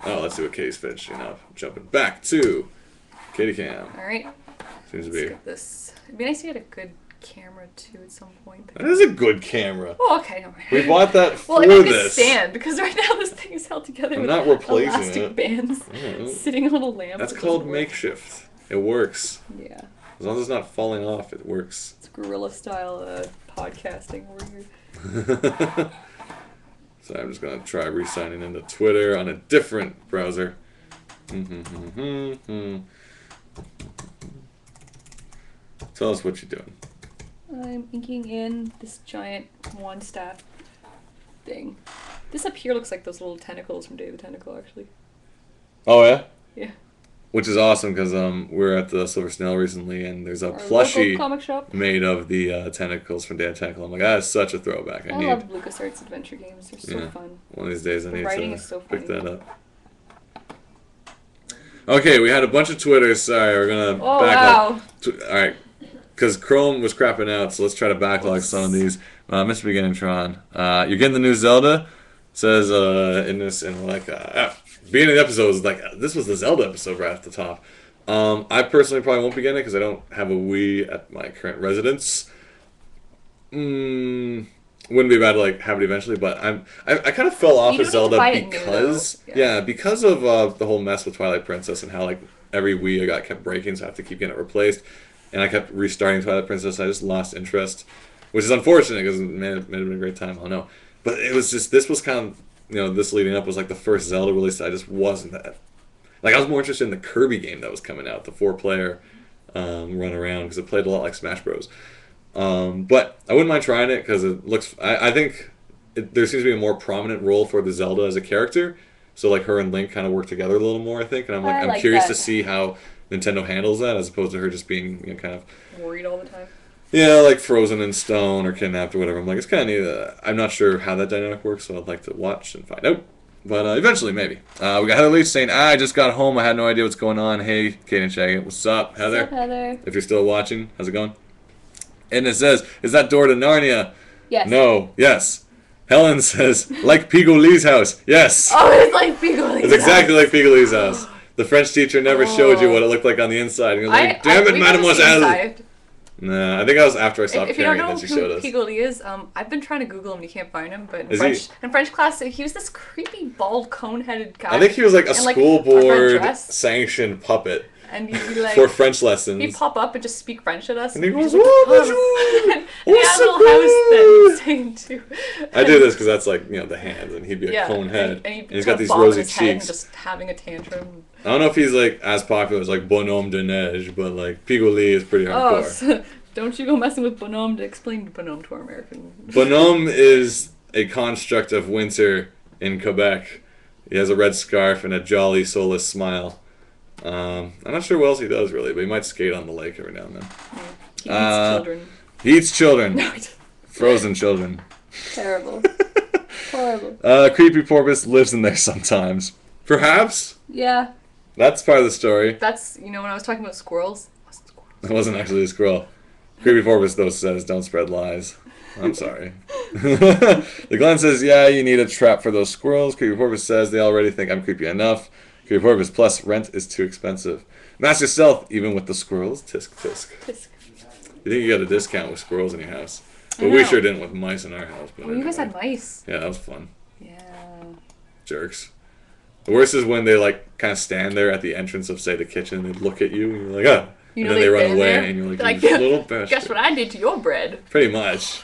Oh, let's do a case finishing up. Jumping back to Kitty cam. All right. Seems to Let's be. get this. It'd be nice to get a good camera too at some point. That is a good camera. Oh, okay. No. We bought that for well, I mean, this. a stand because right now this thing is held together I'm with not replacing elastic it. bands sitting on a lamp. That's It called doesn't work. makeshift. It works. Yeah. As long as it's not falling off, it works. It's guerrilla style podcasting over here. So I'm just gonna try re-signing into Twitter on a different browser. Tell us what you're doing. I'm inking in this giant one staff thing. This up here looks like those little tentacles from Day of the Tentacle, actually. Oh yeah. Yeah. Which is awesome because we're at the Silver Snail recently and there's a Our plushie local comic shop. made of the tentacles from Day of the Tentacle. I'm like, that is such a throwback. I love LucasArts adventure games. They're so fun. One of these days I The need writing to is so pick funny. that up. Okay, we had a bunch of Twitters. Sorry, we're gonna Oh, backlog. wow. All right, because Chrome was crapping out, so let's try to backlog some of these. Mr. Beginning Tron, you're getting the new Zelda. Says beginning of the episode was like this was the Zelda episode right at the top. I personally probably won't begin it because I don't have a Wii at my current residence. Wouldn't be bad to like have it eventually, but I kind of fell off You of don't need to Zelda buy it new, because though. because of the whole mess with Twilight Princess and how like every Wii I kept breaking, so I have to keep getting it replaced, and I kept restarting Twilight Princess. I just lost interest, which is unfortunate because it may have been a great time. I don't know, but it was just this was kind of this leading up was like the first Zelda release that I just wasn't that. Like, I was more interested in the Kirby game that was coming out, the 4-player run around, because it played a lot like Smash Bros. But I wouldn't mind trying it, because it looks... I think there seems to be a more prominent role for the Zelda as a character. So, like, her and Link kind of work together a little more, I think. And I'm curious to see how Nintendo handles that, as opposed to her just being, kind of... Worried all the time. Yeah, like frozen in stone or kidnapped or whatever. I'm like, it's kind of neat. I'm not sure how that dynamic works, so I'd like to watch and find out. But eventually, maybe. We got Heather Leach saying, I just got home. I had no idea what's going on. Hey, Kate and Shaggy. What's up, Heather? What's up, Heather? If you're still watching, how's it going? And it says, is that door to Narnia? Yes. No. Yes. Helen says, like Pigou Lee's house. Yes. Oh, it's like Pigou Lee's It's exactly like Pigou Lee's house. The French teacher never showed you what it looked like on the inside. And you're like, damn it, mademoiselle. Nah, I think that was after I stopped If you don't caring know that she showed who us. Pigou Lee is, I've been trying to Google him and you can't find him, but Is in French class, he was this creepy, bald, cone-headed guy. I think he was like a in, like, school a red board dress. sanctioned puppet And he'd be like... for French lessons. He'd pop up and just speak French at us. And he we'd goes, just "Oh, like, bonjour! and he had a little house that he'd stay into. I do this because that's like, the hands, and he'd be a cone head. And he's got these rosy cheeks. just having a tantrum. I don't know if he's like as popular as like Bonhomme de Neige, but like Pigou Lee is pretty hardcore. So don't you go messing with Bonhomme to explain Bonhomme to our American. Bonhomme is a construct of winter in Quebec. He has a red scarf and a jolly, soulless smile. I'm not sure what else he does really, but he might skate on the lake every now and then. He eats children. He eats children. No, Frozen children. terrible. Horrible. Creepy Porpoise lives in there sometimes. Perhaps. Yeah. That's part of the story. That's, when I was talking about squirrels. It wasn't squirrels. It wasn't actually a squirrel. Creepy Porpoise, though, says, don't spread lies. I'm sorry. The Glenn says, yeah, you need a trap for those squirrels. Creepy Porpoise says, they already think I'm creepy enough. Creepy Porpoise, plus rent is too expensive. Mask yourself, even with the squirrels. Tisk, tisk. Tisk. You think you got a discount with squirrels in your house? I Well, we know. sure didn't with mice in our house. But Oh, you guys anyway. had mice. Yeah, that was fun. Yeah. Jerks. The worst is when they like kind of stand there at the entrance of, say, the kitchen. They look at you and you're like, ah. You And know then they run they've been away there. and you're like, They're you little bastard. Guess what I did to your bread? Pretty much.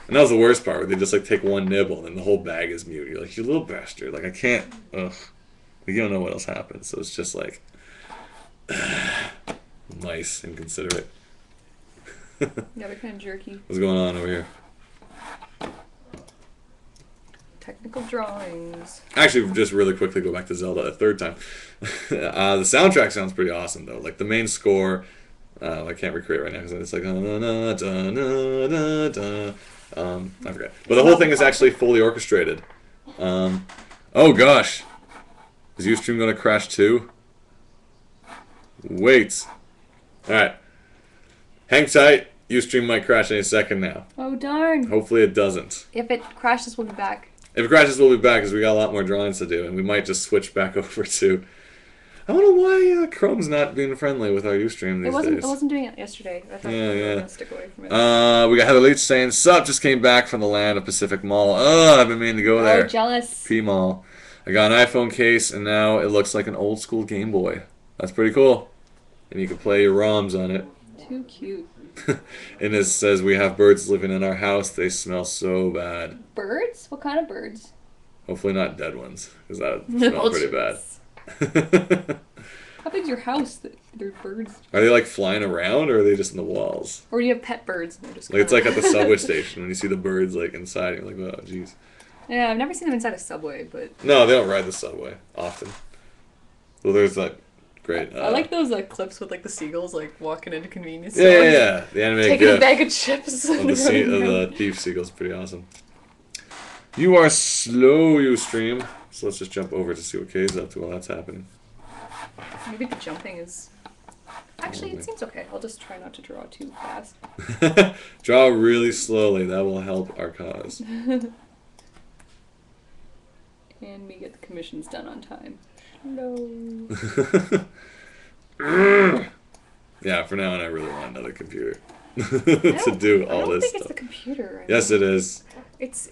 And that was the worst part, where they just like take one nibble and the whole bag is mute. You're like, you little bastard. Like, I can't. Ugh. Like, you don't know what else happens. So it's just like, nice and considerate. Yeah, they're kind of jerky. What's going on over here? Technical drawings. Actually, just really quickly go back to Zelda a third time. The soundtrack sounds pretty awesome, though. Like, the main score, I can't recreate it right now because it's like, I forget. But the whole thing is actually fully orchestrated. Oh, gosh. Is Ustream going to crash too? Wait. Alright. Hang tight. Ustream might crash any second now. Oh, darn. Hopefully it doesn't. If it crashes, we'll be back. If it crashes, we'll be back because we got a lot more drawings to do, and we might just switch back over to I don't know why Chrome's not being friendly with our Ustream these days. It wasn't doing it yesterday. I thought we were gonna stick away from it. We got Heather Leach saying, "Sup, just came back from the land of Pacific Mall. Oh, I've been meaning to go there. Oh, jealous. P Mall. I got an iPhone case, and now it looks like an old school Game Boy. That's pretty cool. And you can play your ROMs on it." Too cute. And it says, "We have birds living in our house. They smell so bad." Birds? What kind of birds? Hopefully not dead ones, because that would smell pretty bad. How big's your house that they're birds? Are they like flying around, or are they just in the walls? Or do you have pet birds and they're just Like it's like at the subway station when you see the birds like inside, you're like, oh, jeez. Yeah, I've never seen them inside a subway, but... No, they don't ride the subway often. Well, there's like great. I like those clips with like the seagulls like walking into convenience Yeah, stores. yeah. The animated Taking GIF a bag of chips. of the thief seagulls is pretty awesome. You are slow, Ustream. So let's just jump over to see what Kay's up to while that's happening. Maybe the jumping is... Actually, it seems okay. I'll just try not to draw too fast. Draw really slowly. That will help our cause. And we get the commissions done on time. No. Yeah, for now on, I really want another computer to do all this stuff. I don't think it's the computer. Yes, it is.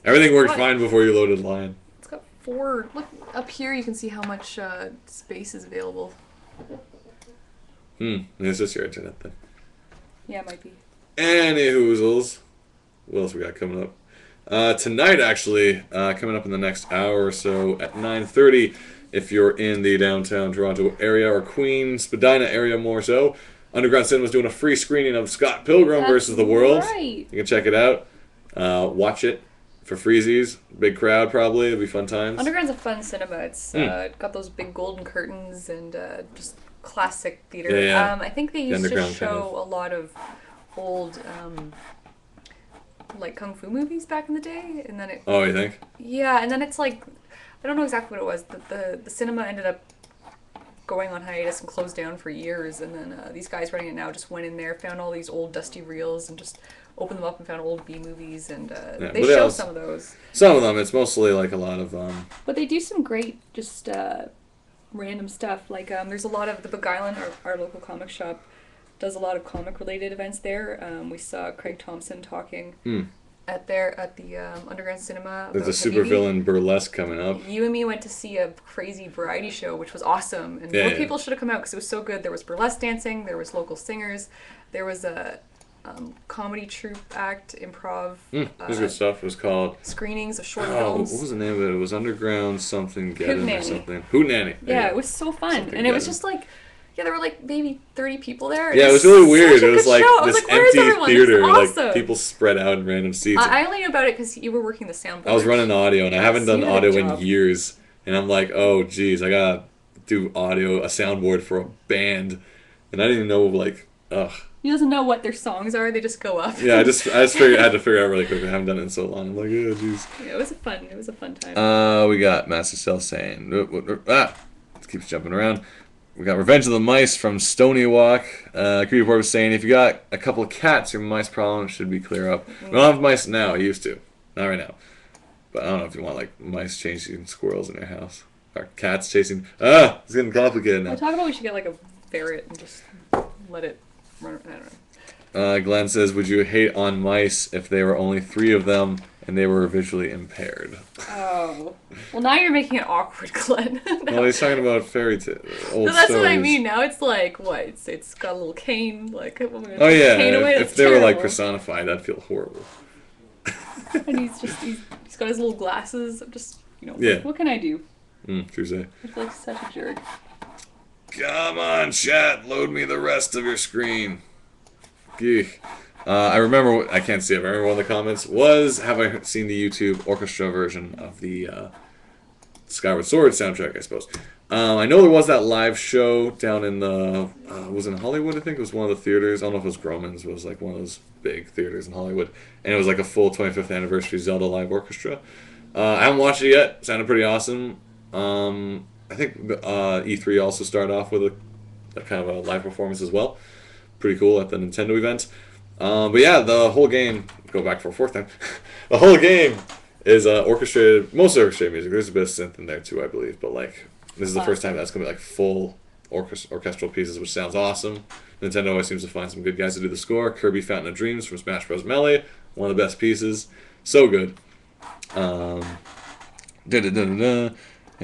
Everything worked fine before you loaded line. It's got 4. Look up here. You can see how much space is available. It's just your internet then. Yeah, it might be. Any hoozles. What else we got coming up? Tonight, actually, coming up in the next hour or so at 9:30, if you're in the downtown Toronto area or Queens, Spadina area more so, Underground Cinema's doing a free screening of Scott Pilgrim versus the World. Right. You can check it out. Watch it for freezies. Big crowd probably. It'll be fun times. Underground's a fun cinema. It's got those big golden curtains and just classic theater. Yeah. I think they used to show a lot of old like kung fu movies back in the day, and then it... Oh, you think? Yeah, and then it's like... I don't know exactly what it was. The cinema ended up going on hiatus and closed down for years, and then these guys running it now just went in there, found all these old dusty reels, and just opened them up and found old B movies, and they show some of those. Some of them. It's mostly like a lot of... But they do some great just random stuff. Like there's a lot of... The Bug Island, our local comic shop, does a lot of comic-related events there. We saw Craig Thompson talking... at the Underground Cinema. There's a supervillain burlesque coming up. You and me went to see a crazy variety show, which was awesome. And more people should have come out because it was so good. There was burlesque dancing. There was local singers. There was a comedy troupe act, improv. It was good stuff. It was called... Screenings of short films. What was the name of it? It was Underground something, Hootenanny. or something. Hootenanny. Yeah, it was so fun. And it was just like... Yeah, there were like maybe 30 people there. Yeah, it was really weird. It was like this empty theater, awesome. like people spread out in random seats. I only knew about it because you were working the soundboard. I was running audio, and I haven't done audio in years. And I'm like, oh, geez, I gotta do audio, a soundboard for a band. And I didn't even know, like, ugh. He doesn't know what their songs are. They just go up. Yeah, I just figured I had to figure out really quickly. I haven't done it in so long. I'm like, oh, jeez. Yeah, it was a fun time. We got Master Cell saying, it keeps jumping around. We got Revenge of the Mice from Stony Walk. Creepy Report was saying, if you got a couple of cats, your mice problem should be clear up. We don't have mice now. I used to. Not right now. But I don't know if you want, like, mice chasing squirrels in your house. Or cats chasing... it's getting complicated now. I talk about we should get, like, a ferret and just let it run... I don't know. Glenn says, would you hate on mice if there were only 3 of them and they were visually impaired? Oh. Well, now you're making it awkward, Glenn. No. Well, he's talking about fairy tale, old that's stories. What I mean. Now it's like, what? It's got a little cane. Like, oh, yeah. Cane away, if they were, like, personified, that'd feel horrible. And he's got his little glasses. I'm just, what can I do? True say. I feel like such a jerk. Come on, chat. Load me the rest of your screen. Geek. I remember, I can't see it, but I remember one of the comments was, have I seen the YouTube orchestra version of the Skyward Sword soundtrack, I suppose. I know there was that live show down in the, was in Hollywood, I think. It was one of the theaters. I don't know if it was Grauman's, but it was like one of those big theaters in Hollywood. And it was like a full 25th anniversary Zelda live orchestra. I haven't watched it yet. It sounded pretty awesome. I think E3 also started off with a kind of a live performance as well. Pretty cool at the Nintendo event. But yeah, the whole game, go back for a 4th time, the whole game is orchestrated, mostly orchestrated music. There's a bit of synth in there too, I believe, but like, this is the first time that's going to be like full orchestral pieces, which sounds awesome. Nintendo always seems to find some good guys to do the score. Kirby Fountain of Dreams from Smash Bros. Melee, one of the best pieces. So good. Yeah,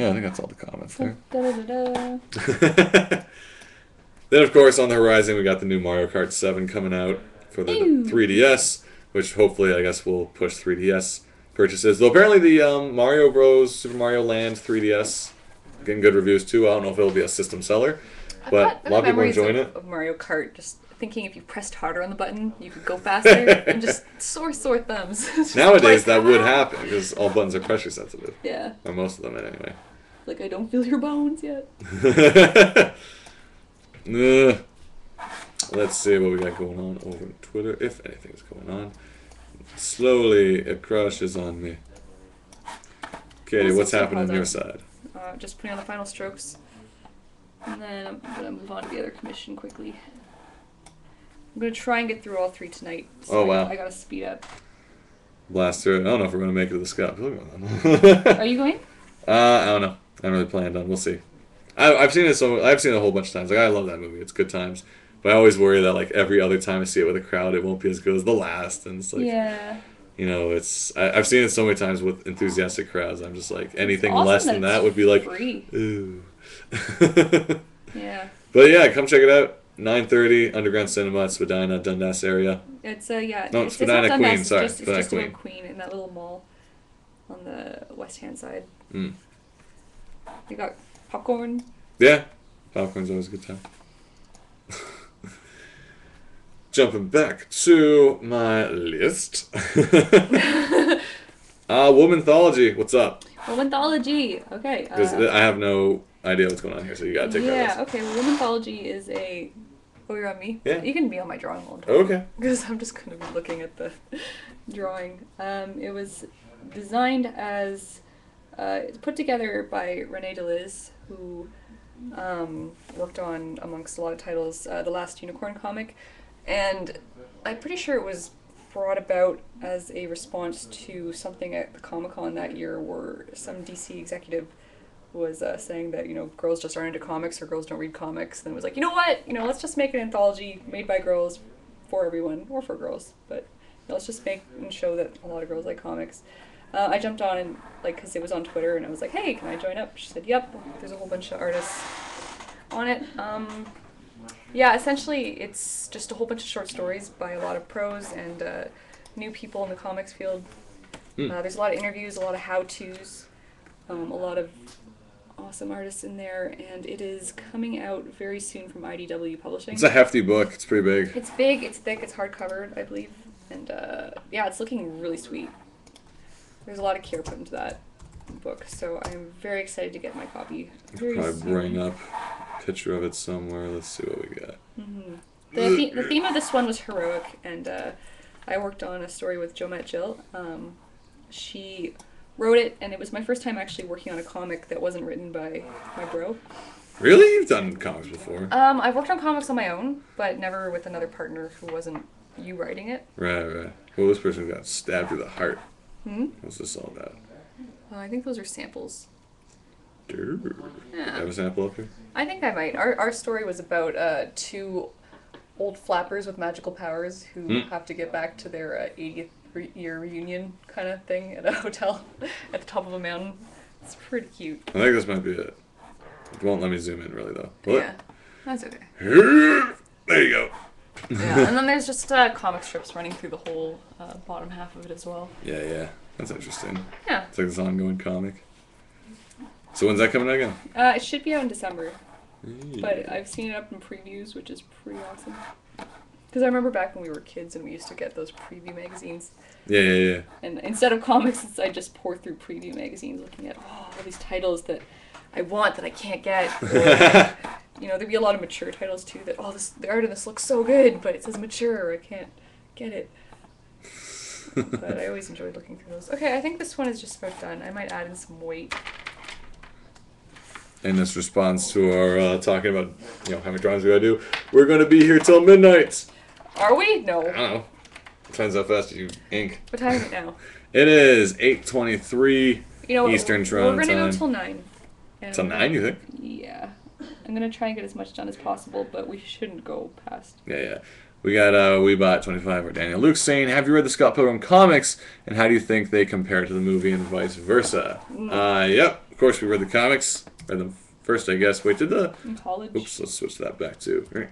I think that's all the comments there. Then, of course, on the horizon, we got the new Mario Kart 7 coming out for the 3DS, which hopefully, I guess, will push 3DS purchases. Though apparently the Mario Bros. Super Mario Land 3DS getting good reviews too. I don't know if it'll be a system seller, but a lot of people are enjoying it. Of Mario Kart, just thinking if you pressed harder on the button, you could go faster, and just sore thumbs. Nowadays, that would happen because all buttons are pressure sensitive. Yeah. Or most of them, anyway. Like, I don't feel your bones yet. Let's see what we got going on over Twitter, if anything's going on. Slowly, it crushes on me. Katie, what's happening on your side? Just putting on the final strokes. And then I'm going to move on to the other commission quickly. I'm going to try and get through all 3 tonight. So oh, wow. I got to speed up. Blast through it. I don't know if we're going to make it to the Scott. Are you going? I don't know. I haven't really planned on. We'll see. I've seen it I've seen it a whole bunch of times. Like, I love that movie. It's good times. But I always worry that, like, every other time I see it with a crowd, it won't be as good as the last. And it's like, yeah. You know, I've seen it so many times with enthusiastic crowds. I'm just like, anything awesome less than that would be like, free. Ooh. Yeah. But yeah, come check it out. 9:30, Underground Cinema at Spadina, Dundas area. It's yeah. No, it's Spadina not Queen. Dundas, Sorry, it's Spadina just Queen. Queen in that little mall on the west-hand side. Mm. You got popcorn. Yeah, popcorn's always a good time. Jumping back to my list. Womanthology, what's up? Womanthology, okay. I have no idea what's going on here, so you gotta take that. Yeah, okay. Well, Womanthology is a. Oh, you're on me? Yeah. You can be on my drawing while I'm Okay. Because I'm just going to be looking at the drawing. It was designed as. It's put together by Renee DeLiz, who worked on, amongst a lot of titles, The Last Unicorn comic. And I'm pretty sure it was brought about as a response to something at the Comic-Con that year where some DC executive was saying that, girls just aren't into comics or girls don't read comics. And it was like, you know what? Let's just make an anthology made by girls for everyone, or for girls. But let's just make and show that a lot of girls like comics. I jumped on and, because it was on Twitter, and I was like, hey, can I join up? She said, yep. There's a whole bunch of artists on it. Yeah, essentially, it's just a whole bunch of short stories by a lot of pros and new people in the comics field. There's a lot of interviews, a lot of how-tos, a lot of awesome artists in there, and it is coming out very soon from IDW Publishing. It's a hefty book. It's pretty big. It's big, it's thick, it's hardcovered, I believe, and yeah, it's looking really sweet. There's a lot of care put into that book, so I'm very excited to get my copy very Probably soon. bring up a picture of it somewhere. Let's see what we got. Mm-hmm. The theme of this one was heroic, and I worked on a story with Jomette Jill. She wrote it, and it was my first time actually working on a comic that wasn't written by my bro. Really? You've done comics before? I've worked on comics on my own, but never with another partner who wasn't you writing it. Right. Well, this person got stabbed through the heart. Hmm? What's this all about? I think those are samples. Dude. Yeah. Have a sample up here? I think I might. Our story was about 2 old flappers with magical powers who have to get back to their 80th year reunion kind of thing at a hotel at the top of a mountain. It's pretty cute. I think this might be it. It won't let me zoom in really though. Will Yeah, that's okay. There you go. Yeah, and then there's just comic strips running through the whole bottom half of it as well. Yeah. That's interesting. Yeah. It's like this ongoing comic. So when's that coming out again? It should be out in December. Hey. But I've seen it up in previews, which is pretty awesome. Because I remember back when we were kids and we used to get those preview magazines. Yeah. And instead of comics, I just pour through preview magazines looking at all these titles that I want that I can't get. Or, there'd be a lot of mature titles too that, the art of this looks so good, but it says mature, I can't get it. But I always enjoyed looking through those. Okay, I think this one is just about done. I might add in some weight. In this response to our talking about, how many drawings we gotta do, we're gonna be here till midnight. Are we? No. I don't know. Depends how fast you ink. What time is it now? It is 8:23 Eastern We're time. gonna go till 9. Till 9, you think? Yeah. I'm gonna try and get as much done as possible, but we shouldn't go past. Yeah. We got Weebot25 or Daniel Luke saying, have you read the Scott Pilgrim comics, and how do you think they compare to the movie and vice versa? Yep, of course we read the comics. Read them first, I guess. Wait, in college? Oops, let's switch that back too. Right.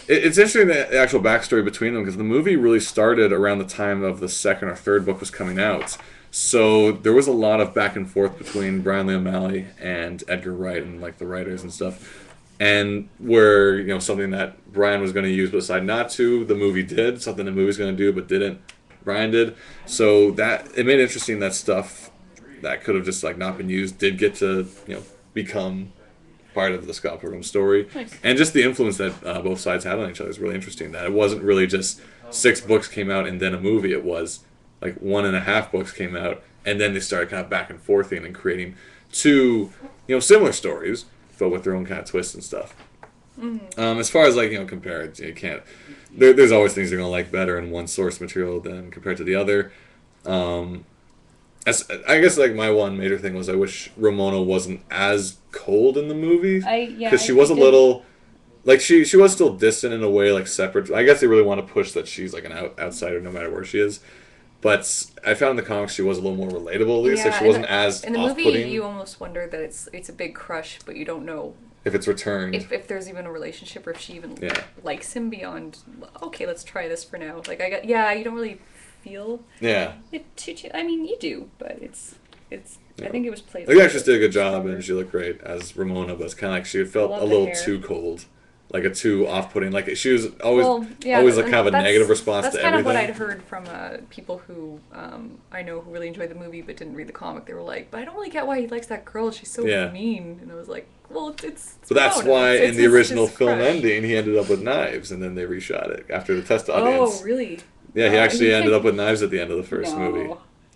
It's interesting, the actual backstory between them, because the movie really started around the time of the second or third book was coming out. So there was a lot of back and forth between Brian Lee O'Malley and Edgar Wright and like the writers and stuff. And where, something that Brian was going to use but decided not to, the movie did. Something the movie's going to do but didn't, Brian did. So that it made it interesting that stuff that could have just like not been used did get to become part of the Scott Pilgrim story. Nice. And just the influence that both sides had on each other is really interesting. That it wasn't really just 6 books came out and then a movie. It was like 1.5 books came out and then they started kind of back and forthing and creating 2 similar stories, but with their own kind of twists and stuff. As far as compare it, you can't. There's always things you're gonna like better in one source material than compared to the other. I guess like my one major thing was I wish Ramona wasn't as cold in the movie, because she was a little like she was still distant in a way, like separate. I guess they really want to push that she's like an outsider no matter where she is. But I found in the comics she was a little more relatable, at least. Like she wasn't as in the off-putting. movie. You almost wonder that it's a big crush, but you don't know if it's returned. If there's even a relationship, or if she even likes him beyond. Okay, let's try this for now. Like you don't really feel. Yeah. I mean, you do, but it's. I think it was played. The actress did a good job, and she looked great as Ramona, but it's kind of like she felt a little too cold. Like a too off-putting, like she was always like kind of a negative response to everything. That's kind of what I'd heard from people who I know who really enjoyed the movie but didn't read the comic. They were like, "But I don't really get why he likes that girl. She's so mean." And I was like, "Well, it's." But that's why in the original film ending, he ended up with knives, and then they reshot it after the test audience. Oh, really? Yeah, he actually ended up with knives at the end of the first movie.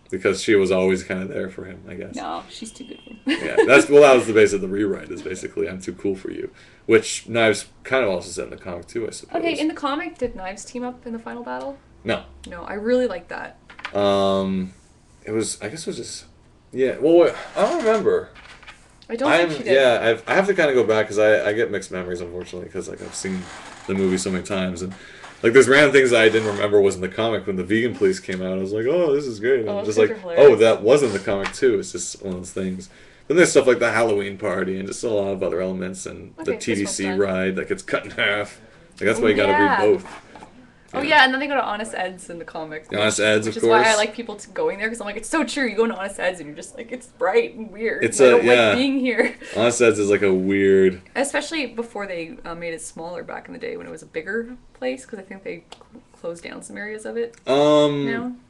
Because she was always kind of there for him, I guess. No, she's too good for him. Yeah, that was the base of the rewrite, is basically, I'm too cool for you. Which Knives kind of also said in the comic, too, I suppose. Okay, in the comic, did Knives team up in the final battle? No. No, I really liked that. I guess it was just... Yeah, well, I don't remember. I don't think she did. Yeah, I have to kind of go back, because I get mixed memories, unfortunately, because I've seen the movie so many times, and... Like, there's random things that I didn't remember was in the comic. When the vegan police came out, I was like, oh, this is great. And I'm just like, oh, that was in the comic, too. It's just one of those things. Then there's stuff like the Halloween party and just a lot of other elements. And the TDC ride that gets cut in half. Like, that's why you gotta read both. Oh, yeah, and then they go to Honest Ed's in the comic. Honest Ed's, of course. Which is why I like people going there, because I'm like, it's so true. You go into Honest Ed's and you're just like, it's bright and weird. I don't like being here. Honest Ed's is like a weird... Especially before they made it smaller back in the day when it was a bigger place, because I think they closed down some areas of it. Well,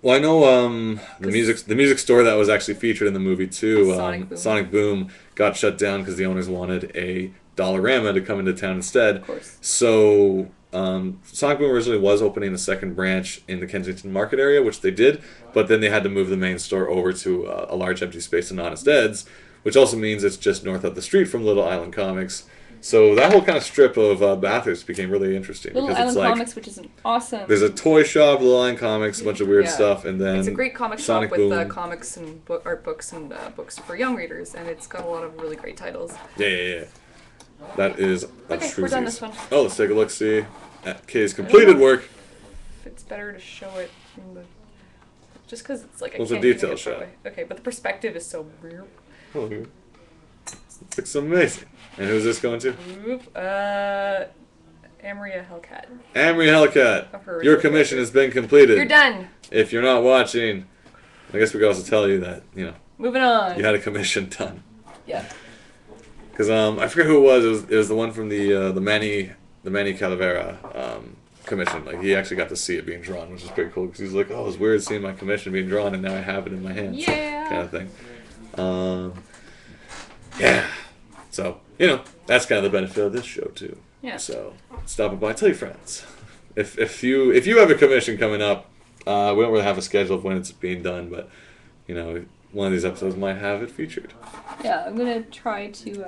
I know the music store that was actually featured in the movie, too, Sonic Boom, got shut down because the owners wanted a Dollarama to come into town instead. Of course. So... Sonic Boom originally was opening a second branch in the Kensington Market area, which they did, but then they had to move the main store over to a large empty space in Honest Ed's, which also means it's just north of the street from Little Island Comics. So that whole kind of strip of Bathurst became really interesting. Little because Island it's like, Comics, which is awesome. There's a toy shop, Little Island Comics, a bunch of weird stuff, and then it's a great comic Sonic shop Boom. with comics and art books and books for young readers, and it's got a lot of really great titles. Yeah. That is okay, we're done this one. Oh, let's take a look, see. At Kay's completed work. It's better to show it from the... Just because it's like... It's a detail shot. Okay, but the perspective is so... Oh, it looks amazing. And who's this going to? Amaria Hellcat. Amaria Hellcat, your commission has been completed. You're done. If you're not watching, I guess we could also tell you that, Moving on. You had a commission done. Yeah. Because I forget who it was. It was the one from the Manny Calavera commission. Like, he actually got to see it being drawn, which is pretty cool. Because he's like, oh, it's weird seeing my commission being drawn, and now I have it in my hands. Yeah. Kind of thing. Yeah. So, that's kind of the benefit of this show, too. Yeah. So, stop it by. Tell your friends. If you have a commission coming up, we don't really have a schedule of when it's being done, but, one of these episodes might have it featured. Yeah, I'm going to try to,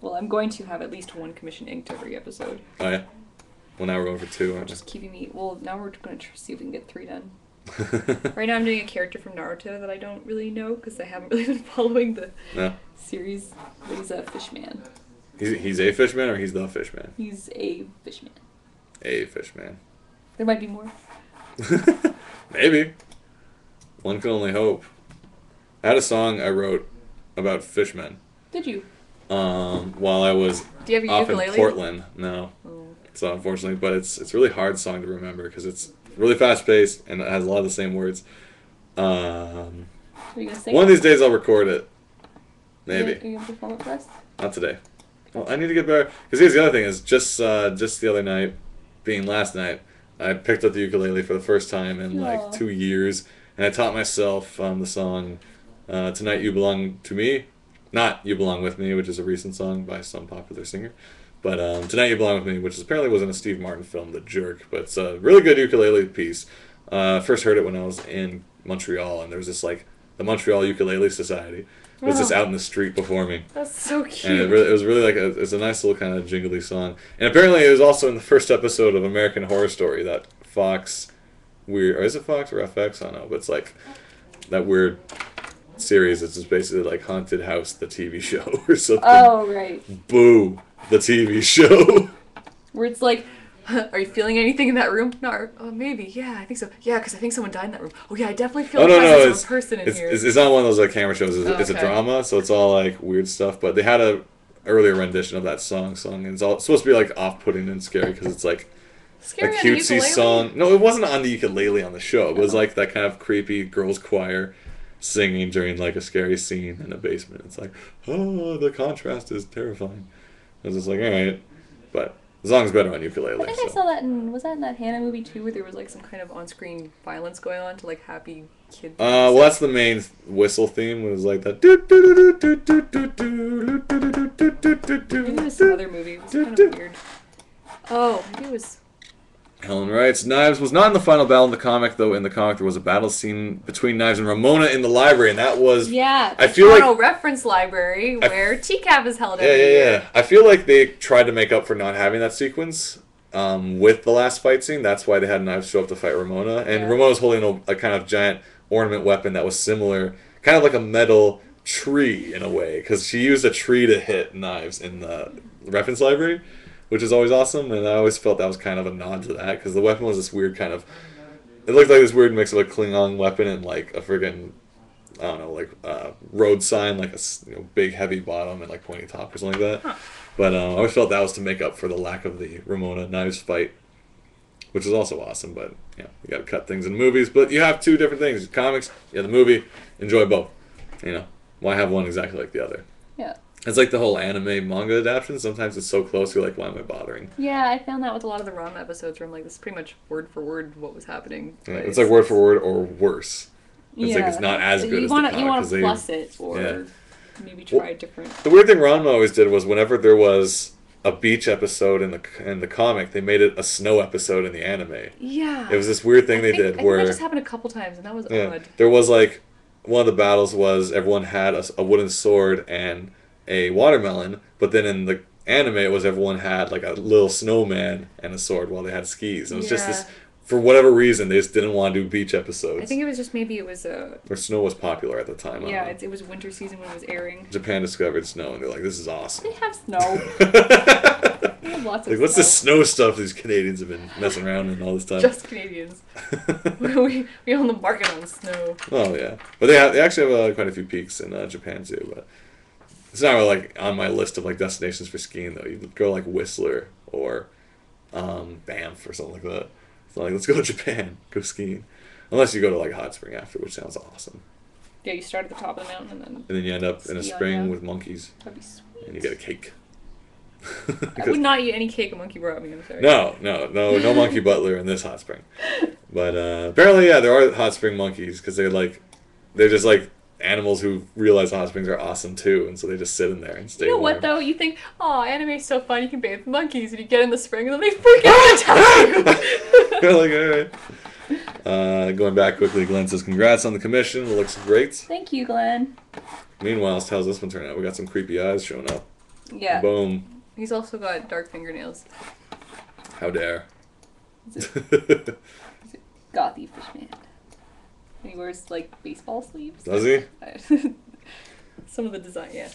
I'm going to have at least one commission inked every episode. Oh, yeah? Well, now we're going for 2, aren't we? Just keeping me, now we're going to see if we can get 3 done. Right now I'm doing a character from Naruto that I don't really know because I haven't really been following the No. series. But he's a fishman. He's a fishman or he's the fishman? He's a fishman. A fishman. There might be more. Maybe. One can only hope. I had a song I wrote about fishmen. Did you? While I was Do you have your off in ukulele? Portland. No. Oh. So unfortunately, but it's a really hard song to remember because it's really fast paced and it has a lot of the same words. Are you gonna sing? One of these days I'll record it. Are you Maybe. gonna perform it for us? Not today. Well, I need to get better. Because here's the other thing: is just the other night, being last night, I picked up the ukulele for the first time in like Aw. 2 years, and I taught myself the song "Tonight You Belong to Me," not "You Belong with Me," which is a recent song by some popular singer, but "Tonight You Belong with Me," which apparently was in a Steve Martin film, The Jerk. But it's a really good ukulele piece. First heard it when I was in Montreal, and there was this like the Montreal Ukulele Society. It was just out in the street before me. That's so cute. And it was really like it's a nice little kind of jingly song. And apparently it was also in the first episode of American Horror Story, that Fox weird, or is it Fox or FX? I don't know, but it's like that weird series. It's just basically like Haunted House, the TV show or something. Oh, right. Boo, the TV show. Where it's like, are you feeling anything in that room? No, maybe. Yeah, I think so. Yeah, because I think someone died in that room. Oh, yeah, I definitely feel Oh the no, presence it's of a person in here. it's not one of those like camera shows. It's a Okay. drama, so it's all like weird stuff. But they had a earlier rendition of that song, and it's all it's supposed to be like off-putting and scary because it's like Scary a on the cutesy ukulele? song. No, it wasn't on the ukulele on the show. It was like that kind of creepy girls' choir singing during like a scary scene in a basement. It's like, oh, the contrast is terrifying. I was just like, all right, but the song's better on ukulele. I think I So. saw that in, was that in that Hannah movie too, where there was like some kind of on-screen violence going on to like happy kid. Well, that's the main whistle theme. It was like that. Maybe it was some other movie. It was kind of weird. Oh, maybe it was. Helen writes, Knives was not in the final battle in the comic, though in the comic there was a battle scene between Knives and Ramona in the library, and that was... Yeah, I the feel Toronto like... Reference Library, where TCAP is held Yeah, every yeah, year. yeah. I feel like they tried to make up for not having that sequence with the last fight scene. That's why they had Knives show up to fight Ramona. And Yeah. Ramona's holding a kind of giant ornament weapon that was similar, kind of like a metal tree in a way, because she used a tree to hit Knives in the reference library, which is always awesome, and I always felt that was kind of a nod to that, because the weapon was this weird kind of... It looked like this weird mix of a Klingon weapon and like a friggin', I don't know, like road sign, like a big heavy bottom and like pointy top or something like that. Huh. But I always felt that was to make up for the lack of the Ramona Knives fight, which is also awesome, but you gotta cut things in movies. But you have two different things. Comics, the movie, enjoy both. Why have one exactly like the other? Yeah. It's like the whole anime manga adaptation. Sometimes it's so close, you're like, why am I bothering? Yeah, I found that with a lot of the ROM episodes where I'm like, this is pretty much word for word what was happening. Yeah, but it's like word for word or worse. It's like yeah. it's not as good you as wanna, the comic. You want 'cause to they- plus it or yeah. maybe try Well, different. The weird thing Ranma always did was whenever there was a beach episode in the comic, they made it a snow episode in the anime. Yeah. It was this weird thing I they think- did I think where that just happened a couple times and that was odd. there was like one of the battles was everyone had a wooden sword and a watermelon, but then in the anime it was everyone had like a little snowman and a sword while they had skis. And it was just this, for whatever reason, they just didn't want to do beach episodes. I think it was just maybe it was Or snow was popular at the time. I yeah, don't know. it was winter season when it was airing. Japan discovered snow and they're like, this is awesome. They have snow. They have lots of Like, what's snow. this snow stuff these Canadians have been messing around in all this time? Just Canadians. we own the market on snow. Oh yeah, but they actually have quite a few peaks in Japan too. But it's not really like on my list of like destinations for skiing though. You go like Whistler or Banff or something like that. It's not like let's go to Japan, go skiing, unless you go to like a hot spring after, which sounds awesome. Yeah, you start at the top of the mountain and then And then you end up in a Ski on spring down. with monkeys, that'd be sweet. and you get a cake. I would not eat any cake a monkey brought me, I'm sorry. No monkey butler in this hot spring. But apparently, yeah, there are hot spring monkeys because they're just like animals who realize hot springs are awesome too, and so they just sit in there and stay You know warm. what though? You think, oh, anime's so fun, you can bathe with monkeys, and you get in the spring and then they freak out and attack you. You're like, all right. Going back quickly, Glenn says, congrats on the commission. It looks great. Thank you, Glenn. Meanwhile, how's this one turn out? We got some creepy eyes showing up. Yeah. Boom. He's also got dark fingernails. How dare. Gothy fishman. And he wears like baseball sleeves. Does he? Some of the design, yeah.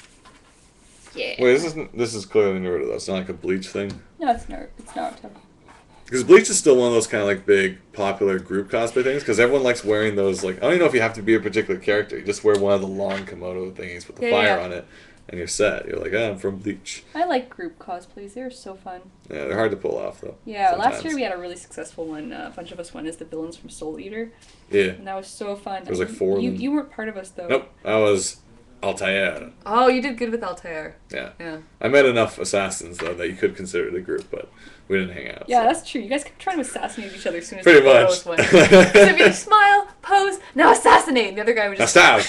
Yeah. Wait, this is clearly newer to though. It's not like a Bleach thing. No, it's not. It's not. Because Bleach is still one of those kind of like big popular group cosplay things. Because everyone likes wearing those. Like I don't even know if you have to be a particular character. You just wear one of the long Komodo thingies with the fire on it, and you're set. You're like, I'm from Bleach. I like group cosplays. They're so fun. Yeah, they're hard to pull off though. Yeah, sometimes. Last year we had a really successful one. A bunch of us went as the villains from Soul Eater. Yeah. And that was so fun. There was like 4 of them. You weren't part of us though. Nope, I was Altair. Oh, you did good with Altair. Yeah. Yeah. I met enough assassins though that you could consider it a group, but we didn't hang out. Yeah, so. that's true. You guys kept trying to assassinate each other as soon as pretty the much. photos went. So if you smile, pose, now assassinate. And the other guy would just stab.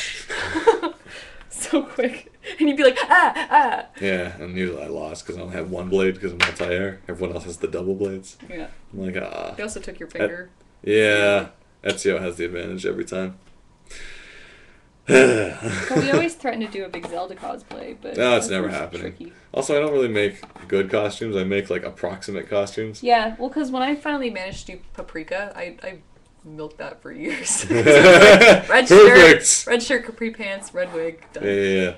so quick, and you'd be like, ah. Yeah, and usually I lost because I only had one blade because I'm Altair. Everyone else has the double blades. Yeah. I'm like, ah. They also took your finger. Yeah, Ezio has the advantage every time. But we always threaten to do a big Zelda cosplay, but no, it's never happening. Tricky. Also, I don't really make good costumes. I make like approximate costumes. Yeah, well, because when I finally managed to do Paprika, I milked that for years. Red shirt, capri pants, red wig. Done. Yeah.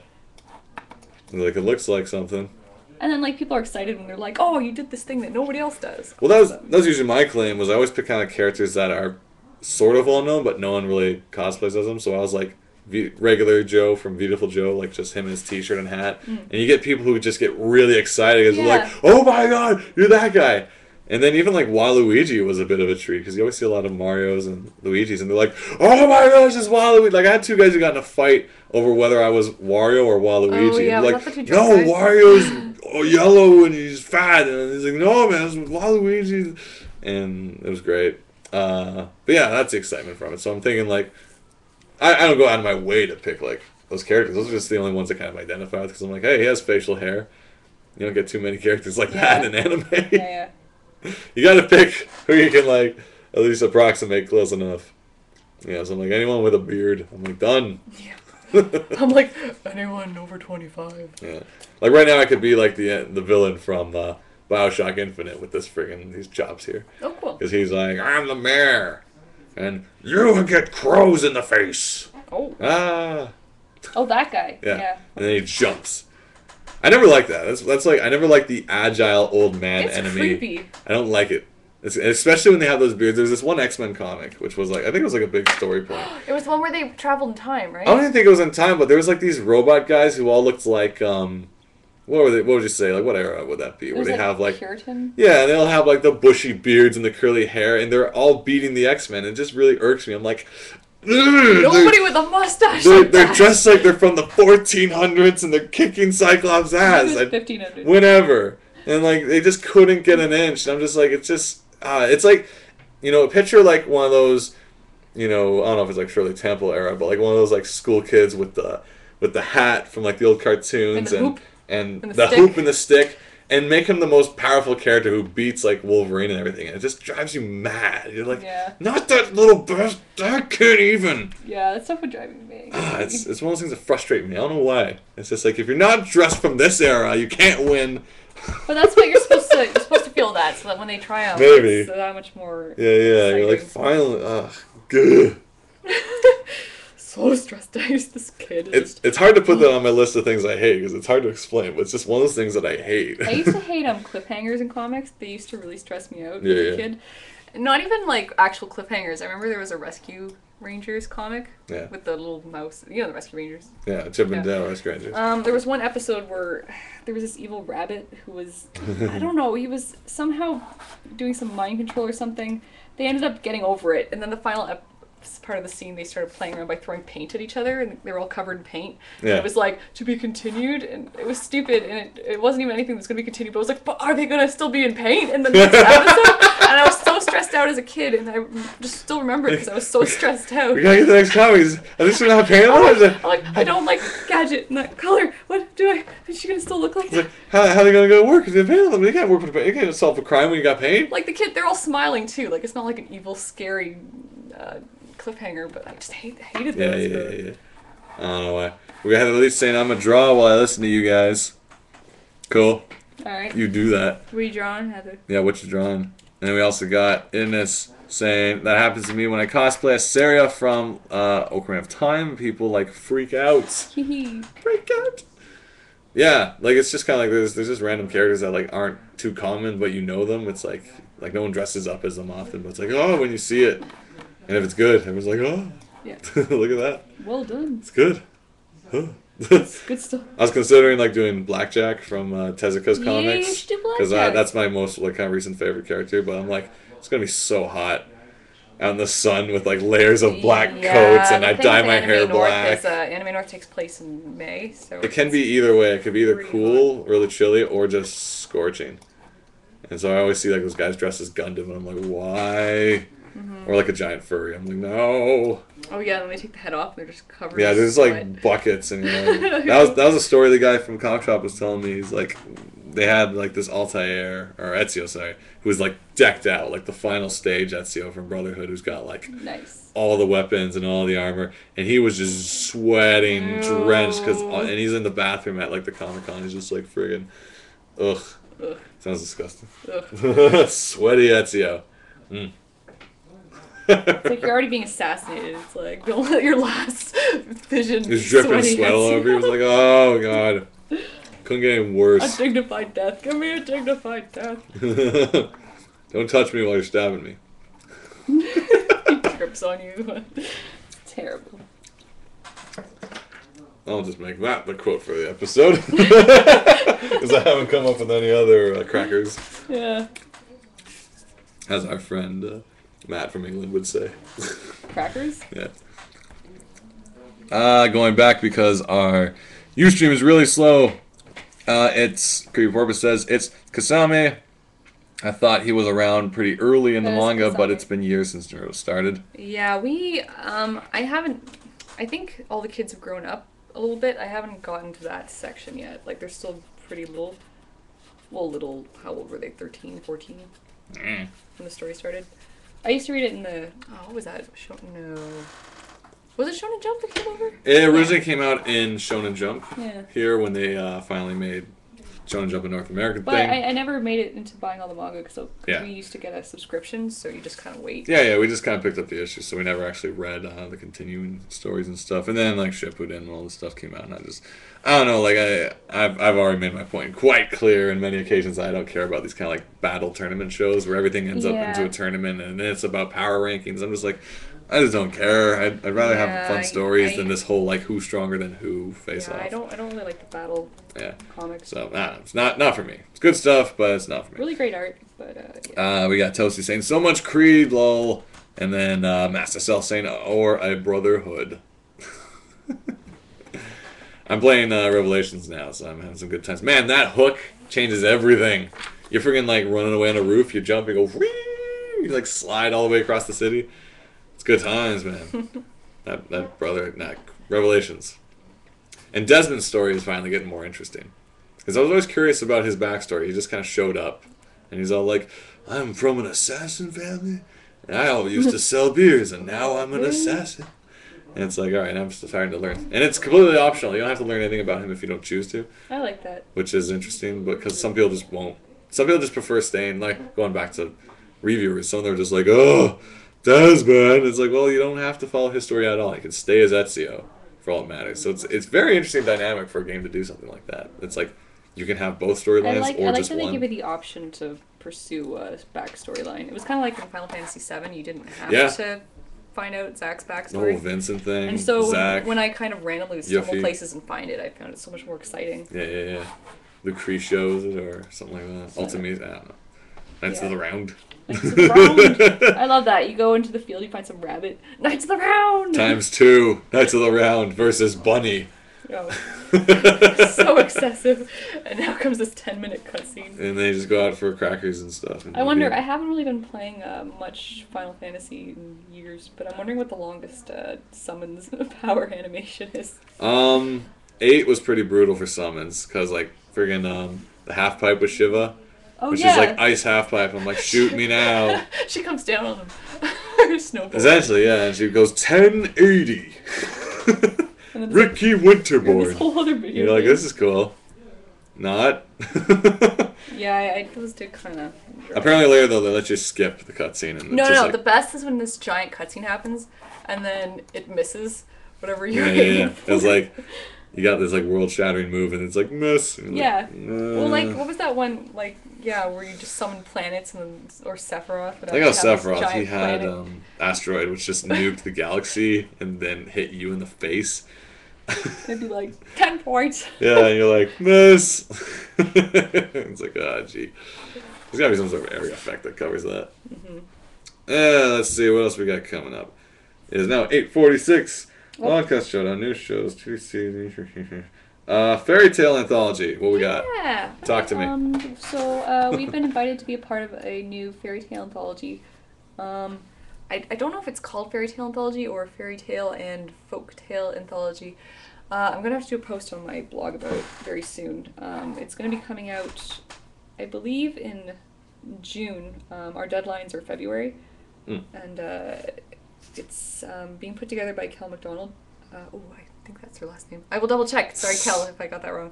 Like it looks like something. And then like people are excited when they're like, "Oh, you did this thing that nobody else does." Well, that was usually my claim. Was I always pick kind of characters that are sort of well known, but no one really cosplays as them. So I was like regular Joe from Beautiful Joe, like just him in his t-shirt and hat. And you get people who just get really excited because they're like, "Oh my god, you're that guy!" And then even like Waluigi was a bit of a treat because you always see a lot of Marios and Luigis, and they're like, "Oh my gosh, it's Waluigi!" Like I had 2 guys who got in a fight over whether I was Wario or Waluigi. Oh yeah, and like, no, Wario's yellow and he's fat, and he's like, "No man, it's Waluigi," and it was great. But yeah, that's the excitement from it. So I'm thinking like, I don't go out of my way to pick like those characters. Those are just the only ones I kind of identify with because I'm like, hey, he has facial hair. You don't get too many characters like that in anime. Yeah. You gotta pick who you can like at least approximate close enough. Yeah, so I'm like anyone with a beard. I'm like done. Yeah. I'm like anyone over 25. Yeah. Like right now I could be like the villain from BioShock Infinite with these chops here. Oh cool. Because he's like, I'm the mayor, and you get crows in the face. Oh. Ah. Oh, that guy. Yeah. And then he jumps. I never liked that. That's like I never liked the agile old man it's enemy. Creepy. I don't like it. Especially when they have those beards. There's this one X-Men comic, which was like I think it was like a big story point. It was the one where they traveled in time, right? I don't even think it was in time, but there was like these robot guys who all looked like what were they? What would you say? Like what era would that be? Where they have like Puritan? Yeah, and they'll have like the bushy beards and the curly hair, and they're all beating the X-Men. It just really irks me. I'm like, nobody with a mustache. They're dressed like they're from the 1400s, and they're kicking Cyclops' ass. 1500s. Whenever, and like they just couldn't get an inch. And I'm just like, it's just, it's like, picture like one of those, I don't know if it's like Shirley Temple era, but like one of those like school kids with the hat from like the old cartoons and the hoop and the stick. And make him the most powerful character who beats like Wolverine and everything. And it just drives you mad. You're like, not that little bastard. That can't even. Yeah, that stuff would drive me mad. It's one of those things that frustrate me. I don't know why. It's just like if you're not dressed from this era, you can't win. But that's what you're supposed to. You're supposed to feel that so that when they triumph, maybe it's that much more. Yeah. Exciting. You're like finally. Good. So stressed out. This kid. It's hard to put that on my list of things I hate because it's hard to explain. But it's just one of those things that I hate. I used to hate cliffhangers in comics. They used to really stress me out as a kid. Not even like actual cliffhangers. I remember there was a Rescue Rangers comic with the little mouse. You know the Rescue Rangers. Yeah, Chip and Dale Rescue Rangers. There was one episode where there was this evil rabbit who was, I don't know, he was somehow doing some mind control or something. They ended up getting over it, and then the final part of the scene they started playing around by throwing paint at each other, and they were all covered in paint. And it was like, to be continued, and it was stupid, and it wasn't even anything that's going to be continued, but I was like, but are they going to still be in paint in the next episode? And I was so stressed out as a kid, and I just still remember it because I was so stressed out. We gotta get the next comics. Are they still not paint on it? I'm like, I don't like Gadget in that color. What do I? Is she going to still look like that? Like, how are they going to go to work? Because they paint on them. You can't work with paint. You can't solve a crime when you got paint. Like the kid, they're all smiling too. Like it's not like an evil, scary cliffhanger, but I just hated those. Yeah. I don't know why. We had at least saying I'm a draw while I listen to you guys. Cool. All right. You do that. Were you drawing, Heather? Yeah, what you drawing? And then we also got in this saying that happens to me when I cosplay as Saria from Ocarina of Time. People like freak out. Freak out. Yeah, like it's just kind of like there's just random characters that like aren't too common, but you know them. It's like no one dresses up as them often, but it's like, oh, when you see it, and if it's good, everyone's like, oh, Yeah. look at that. Well done. It's good. It's good stuff. I was considering like doing Blackjack from Tezuka's Yeah, comics you should do because Blackjack. that's my most like kind of recent favorite character. But I'm like, it's gonna be so hot out in the sun with like layers of black coats, and I dye my hair black. Anime North takes place in May, so It can be either way. It could be either pretty cool, really chilly, or just scorching. And so I always see like those guys dressed as Gundam, and I'm like, why? Or like a giant furry. I'm like, no. Oh yeah, and then they take the head off and they're just covered. Yeah, in there's sweat. like buckets, and you know, that was a story the guy from Comic Shop was telling me. He's like, they had like this Altair or Ezio, sorry, who was like decked out, like the final stage Ezio from Brotherhood, who's got like nice. all the weapons and all the armor, and he was just sweating, drenched, and he's in the bathroom at like the Comic-Con. He's just like friggin', ugh. Sounds disgusting. Sweaty Ezio. Mm. It's like you're already being assassinated. It's like, don't let your last vision. He's dripping sweat all over. He was like, oh god. Couldn't get any worse. A dignified death. Give me a dignified death. Don't touch me while you're stabbing me. He trips on you. Terrible. I'll just make that the quote for the episode. Because I haven't come up with any other crackers. Yeah. As our friend Matt from England would say. Crackers? Yeah. Going back because our Ustream is really slow. It's Creepy Porpoise says it's Kasame. I thought he was around pretty early in the manga, but it's been years since Naruto started. Yeah, I think all the kids have grown up a little bit. I haven't gotten to that section yet. Like, they're still pretty little. Well, little, how old were they? 13, 14? When the story started. I used to read it in the, what was that? Was it Shonen Jump that came over? It originally came out in Shonen Jump. Yeah. Here when they finally made Shonen Jump a North American But thing. I never made it into buying all the manga because Yeah. we used to get a subscription, so you just kind of wait. Yeah, we just kind of picked up the issues, so we never actually read the continuing stories and stuff. And then like Shippuden and all this stuff came out, and I don't know, like I've already made my point quite clear in many occasions. I don't care about these kind of like battle tournament shows where everything ends up into a tournament and then it's about power rankings. I'm just like, I just don't care. I'd rather have fun stories than this whole like who's stronger than who face off. I don't really like the battle comics. So it's not for me. It's good stuff, but it's not for me. Really great art, but we got Toasty saying so much Creed, lol, and then Master Cell saying or a Brotherhood. I'm playing Revelations now, so I'm having some good times. Man, that hook changes everything. You're freaking like running away on a roof. You jump, you go, whee! You like slide all the way across the city. It's good times, man. that brother, Revelations. And Desmond's story is finally getting more interesting. Because I was always curious about his backstory. He just kind of showed up. And he's all like, I'm from an assassin family. And I always used to sell beers. And now I'm an assassin. And it's like, alright, I'm just starting to learn. And it's completely optional. You don't have to learn anything about him if you don't choose to. I like that. Which is interesting, because some people just won't. Some people just prefer staying, like, going back to reviewers. Some of them are just like, oh, Desmond. It's like, well, you don't have to follow his story at all. You can stay as Ezio for all that matters. So it's very interesting dynamic for a game to do something like that. It's like, you can have both storylines or just one. I like that they give you the option to pursue a backstory line. It was kind of like in Final Fantasy VII, you didn't have to find out Zack's backstory. The whole Vincent thing. And so Zack, when I kind of randomly stumble places and find it, I found it so much more exciting. Yeah. Lucretio's or something like that. Ultimate, I don't know. Knights of the Round. Knights of the Round. I love that. You go into the field, you find some rabbit. Knights of the Round! ×2. Knights of the Round versus Bunny. Oh. So excessive. And now comes this 10-minute cutscene. And they just go out for crackers and stuff. And I wonder, I haven't really been playing much Final Fantasy in years, but I'm wondering what the longest summons power animation is. 8 was pretty brutal for summons, because, like, friggin' the half pipe with Shiva. Oh, She's like, ice half pipe. I'm like, shoot me now. She comes down on him. Her snowball. Essentially, yeah, and she goes 1080. Ricky Winterbourne. This whole other video. You're like, this is cool. Not. Yeah, those did kind of. Apparently later though they let you skip the cutscene and No, it's no, just no. like, The best is when this giant cutscene happens, and then it misses whatever you're yeah, aiming for. It's like you got this like world-shattering move and it's like miss. And you're Yeah. like, Well, like, what was that one, like, yeah, where you just summon planets and then, or Sephiroth? I think how Sephiroth, he had asteroid which just nuked the galaxy and then hit you in the face. It'd be like 10 points. Yeah, and you're like, miss. It's like, ah, gee. There's gotta be some sort of area effect that covers that. Mm-hmm. Let's see what else we got coming up. It is now 8:46. Podcast showdown, news shows, fairy tale anthology. What we got? Yeah. Talk to me. So we've been invited to be a part of a new fairy tale anthology. I don't know if it's called fairy tale anthology or fairy tale and folk tale anthology. I'm gonna have to do a post on my blog about it very soon. It's gonna be coming out, I believe, in June. Our deadlines are February, and it's being put together by Kel McDonald. I think that's her last name. I will double check. Sorry, Kel, if I got that wrong.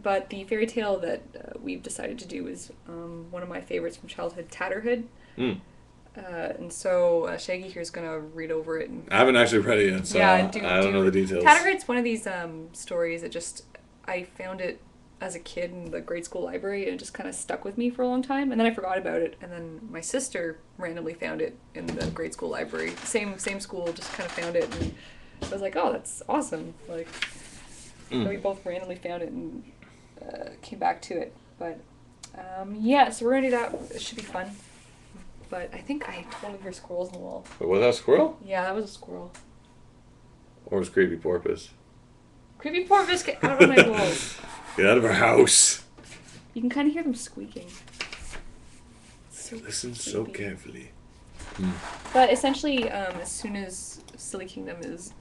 But the fairy tale that we've decided to do is one of my favorites from childhood, Tatterhood. And so Shaggy here is going to read over it. I haven't actually read it yet, so I don't know the details. Tatterhood's one of these stories that I found it as a kid in the grade school library, and it just kind of stuck with me for a long time, and then I forgot about it, and then my sister randomly found it in the grade school library. Same school, just kind of found it, and I was like, oh, that's awesome. Like, so we both randomly found it and came back to it. But yeah, so we're going to do that. It should be fun. But I think I totally hear squirrels in the wall. Wait, was that a squirrel? Yeah, that was a squirrel. Or was Creepy Porpoise? Creepy Porpoise, get out of my walls. Get out of our house. You can kind of hear them squeaking. So listen so carefully. But essentially, as soon as Silly Kingdom is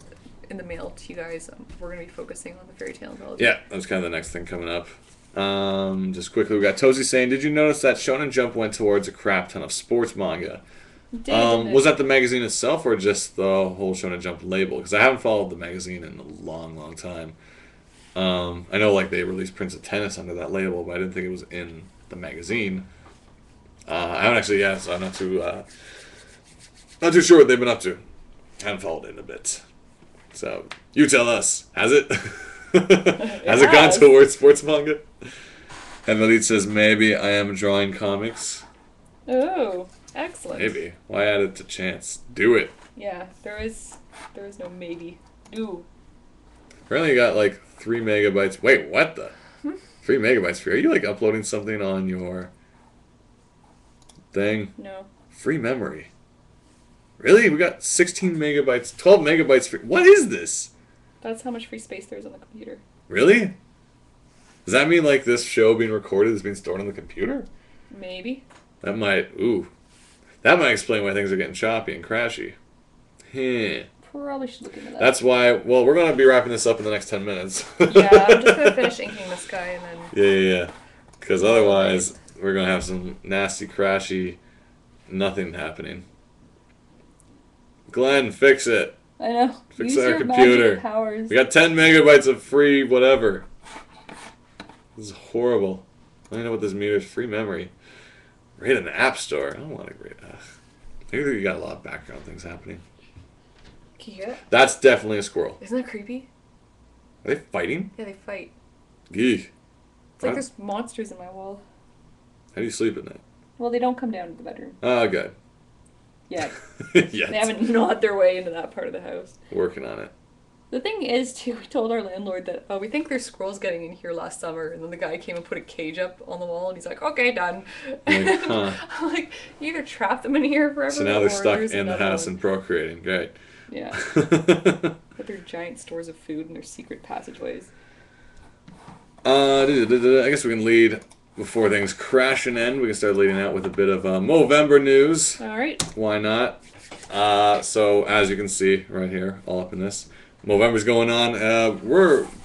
in the mail to you guys, we're going to be focusing on the fairy tale anthology. Yeah, that's kind of the next thing coming up. Just quickly, we got Tozy saying, did you notice that Shonen Jump went towards a crap ton of sports manga? Was that the magazine itself or just the whole Shonen Jump label? Because I haven't followed the magazine in a long, long time. I know like they released Prince of Tennis under that label, but I didn't think it was in the magazine. I haven't actually, so I'm not too sure what they've been up to. I haven't followed it in a bit. So, you tell us. Has it? Has it gone towards sports manga? And Malit says, maybe I am drawing comics. Oh, excellent. Maybe. Why add it to chance? Do it. Yeah, there is no maybe. Do. Apparently you got like 3 megabytes. Wait, what the? 3 megabytes free? Are you like uploading something on your thing? No. Free memory. Really? We got 16 megabytes, 12 megabytes free. What is this? That's how much free space there is on the computer. Really? Does that mean like this show being recorded is being stored on the computer? Maybe. That might explain why things are getting choppy and crashy. Probably should look into that. That's why, well, we're going to be wrapping this up in the next 10 minutes. Yeah, I'm just going to finish inking this guy and then... Yeah. Because otherwise, we're going to have some nasty, crashy, nothing happening. Glenn, fix it. I know. Fix Use our your computer. magic powers. We got 10 megabytes of free whatever. This is horrible. I don't know what this means. Free memory. Rate in the App Store. I don't want to rate. Maybe you got a lot of background things happening. Can you hear it? That's definitely a squirrel. Isn't that creepy? Are they fighting? Yeah, they fight. Gee. It's like there's monsters in my wall. How do you sleep at night? Well, they don't come down to the bedroom. Oh, good. Yeah. Yes. They haven't gnawed their way into that part of the house. Working on it. The thing is, too, we told our landlord that, we think there's squirrels getting in here last summer, and then the guy came and put a cage up on the wall, and he's like, okay, done. Like, huh. I'm like, you either trap them in here forever, so now they're stuck in the house and procreating. Great. Yeah. With their giant stores of food and their secret passageways. I guess we can lead before things crash and end. We can start leading out with a bit of Movember news. All right. Why not? So as you can see right here, all up in this, Movember's going on.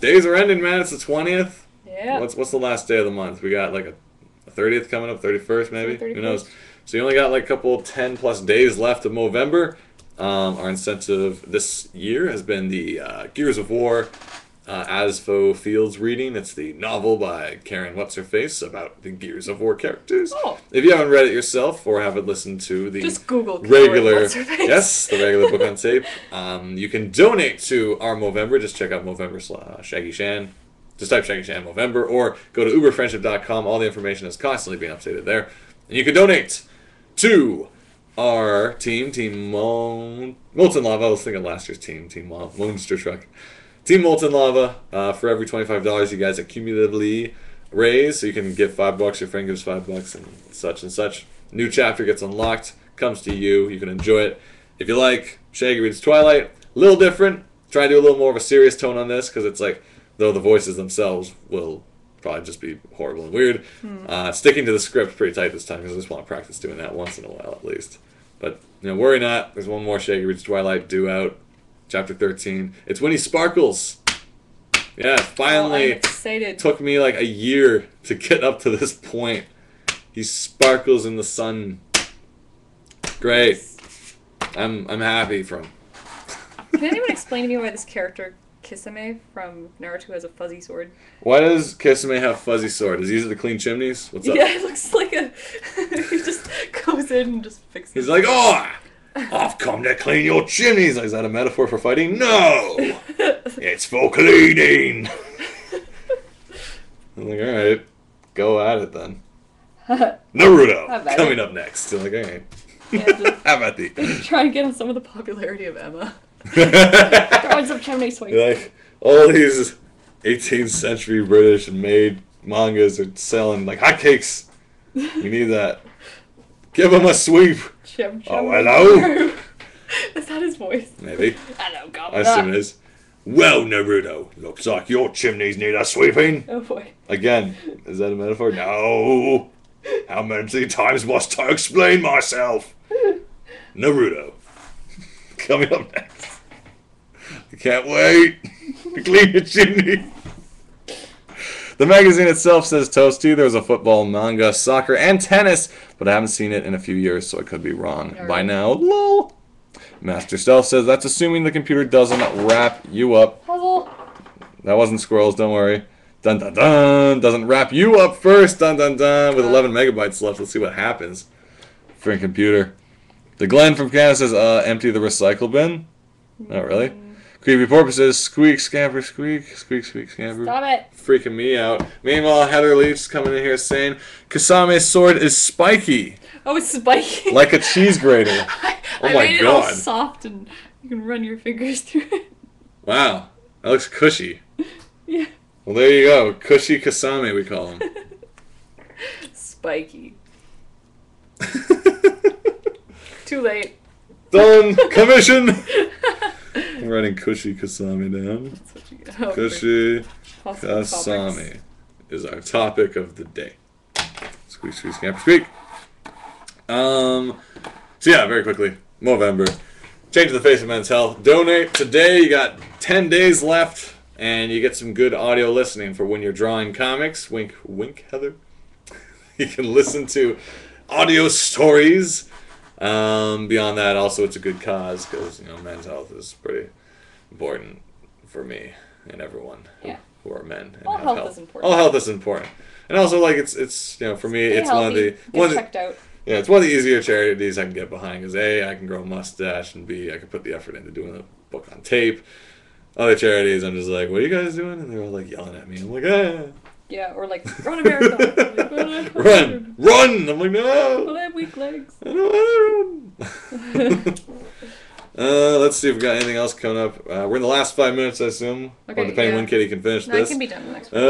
Days are ending, man. It's the 20th. Yeah. What's the last day of the month? We got like a 30th coming up, 31st maybe. 31st. Who knows? So you only got like a couple 10+ days left of Movember. Our incentive this year has been the Gears of War Asfo Fields reading. It's the novel by Karen What's-Her-Face about the Gears of War characters. Oh. If you haven't read it yourself or haven't listened to the Just Google regular, What's-Her-Face. yes, the regular book on tape, you can donate to our Movember. Just check out Movember Shaggy Shan. Just type Shaggy Shan Movember or go to uberfriendship.com. All the information is constantly being updated there. And you can donate to our Team Molten Lava. I was thinking last year's Team Monster Truck. Team Molten Lava, for every $25 you guys accumulatively raise, so you can give $5, your friend gives $5, and such. New chapter gets unlocked, comes to you, you can enjoy it. If you like Shaggy Reads Twilight, a little different, try to do a little more of a serious tone on this, because it's like, though the voices themselves will probably just be horrible and weird, sticking to the script pretty tight this time, because I just want to practice doing that once in a while at least. But, worry not, there's one more Shaggy Reads Twilight due out. Chapter 13. It's when he sparkles. Yeah, finally. I'm excited. Took me like a year to get up to this point. He sparkles in the sun. Great. I'm happy for him. Can anyone explain to me why this character Kisame from Naruto has a fuzzy sword? Why does Kisame have fuzzy sword? Does he use it to clean chimneys? What's up? Yeah, it looks like he just goes in and just fixes. He's like, oh, I've come to clean your chimneys. Is that a metaphor for fighting? No! It's for cleaning! I'm like, alright, go at it then. Naruto, coming up next. I'm like, alright. Yeah, How about the... try and get on some of the popularity of Emma. Throwing some chimney swings. Like, all these 18th century British made mangas are selling like hotcakes. We need that. Give him a sweep. Chim, Oh, hello? Is that his voice? Maybe. Hello, I assume it is. Well, Naruto, looks like your chimneys need a sweeping. Oh boy. Again, is that a metaphor? No. How many times must I explain myself? Naruto. Coming up next. I can't wait to clean your chimney. The magazine itself says toasty. There's a football, manga, soccer, and tennis, but I haven't seen it in a few years, so I could be wrong. Right. By now, lol. Master Stealth says that's assuming the computer doesn't wrap you up. Puzzle. That wasn't squirrels, don't worry. Dun dun dun. Doesn't wrap you up first. Dun dun dun. With 11 megabytes left, let's see what happens. Freaking computer. The Glenn from Canada says, empty the recycle bin. Not really. Creepy Porpoises, squeak, scamper, squeak, squeak, squeak, scamper. Stop it. Freaking me out. Meanwhile, Heather Leaf's coming in here saying, Kasame's sword is spiky. Oh, it's spiky. Like a cheese grater. I my made it all God. soft and you can run your fingers through it. Wow. That looks cushy. Yeah. Well, there you go. Cushy Kasame, we call him. Spiky. Too late. Done. Commission. I'm writing Cushy Kasame down. That's what you get. Oh, Cushy possible Kasame topics. is our topic of the day. Squeak, squeak, scamper, squeak. So yeah, very quickly, Movember. Change the face of men's health. Donate today. You got 10 days left, and you get some good audio listening for when you're drawing comics. Wink, wink, Heather. You can listen to audio stories. Beyond that, also it's a good cause because men's health is pretty important for me and everyone who are men. And All have health is important. All health is important, and also like it's for me Stay it's healthy. one of the Checked out. yeah, it's one of the easier charities I can get behind because A, I can grow a mustache, and B, I can put the effort into doing a book on tape. Other charities, I'm just like, what are you guys doing? And they're all like yelling at me. I'm like, ah. Yeah, or like, run a marathon. Like, Run! Run! I'm like, no! I have weak legs. I don't want to run. Let's see if we got anything else coming up. We're in the last 5 minutes, I assume. Okay, or depending when Kitty can finish No, this. it can be done in the next one.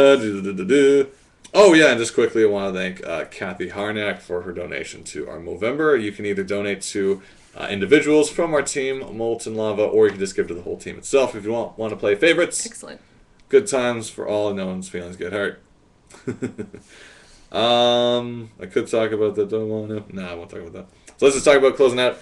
Oh, yeah, and just quickly, I want to thank Kathy Harnack for her donation to our Movember. You can either donate to individuals from our team, Molten Lava, or you can just give to the whole team itself if you want to play favorites. Excellent. Good times for all, and no one's feelings get hurt. I could talk about that. Don't want to. No, I won't talk about that. So let's just talk about closing out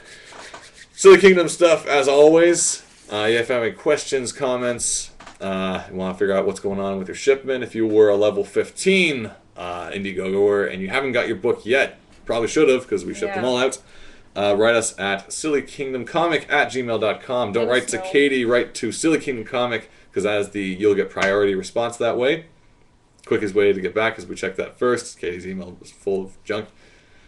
Silly Kingdom stuff as always. If you have any questions, comments, you want to figure out what's going on with your shipment. If you were a level 15 Indiegogoer and you haven't got your book yet, probably should have because we shipped them all out. Write us at sillykingdomcomic@gmail.com. Don't Let write us to know. Katie, write to Silly Kingdom Comic, because you'll get priority response that way. Quickest way to get back is we check that first. Katie's email was full of junk.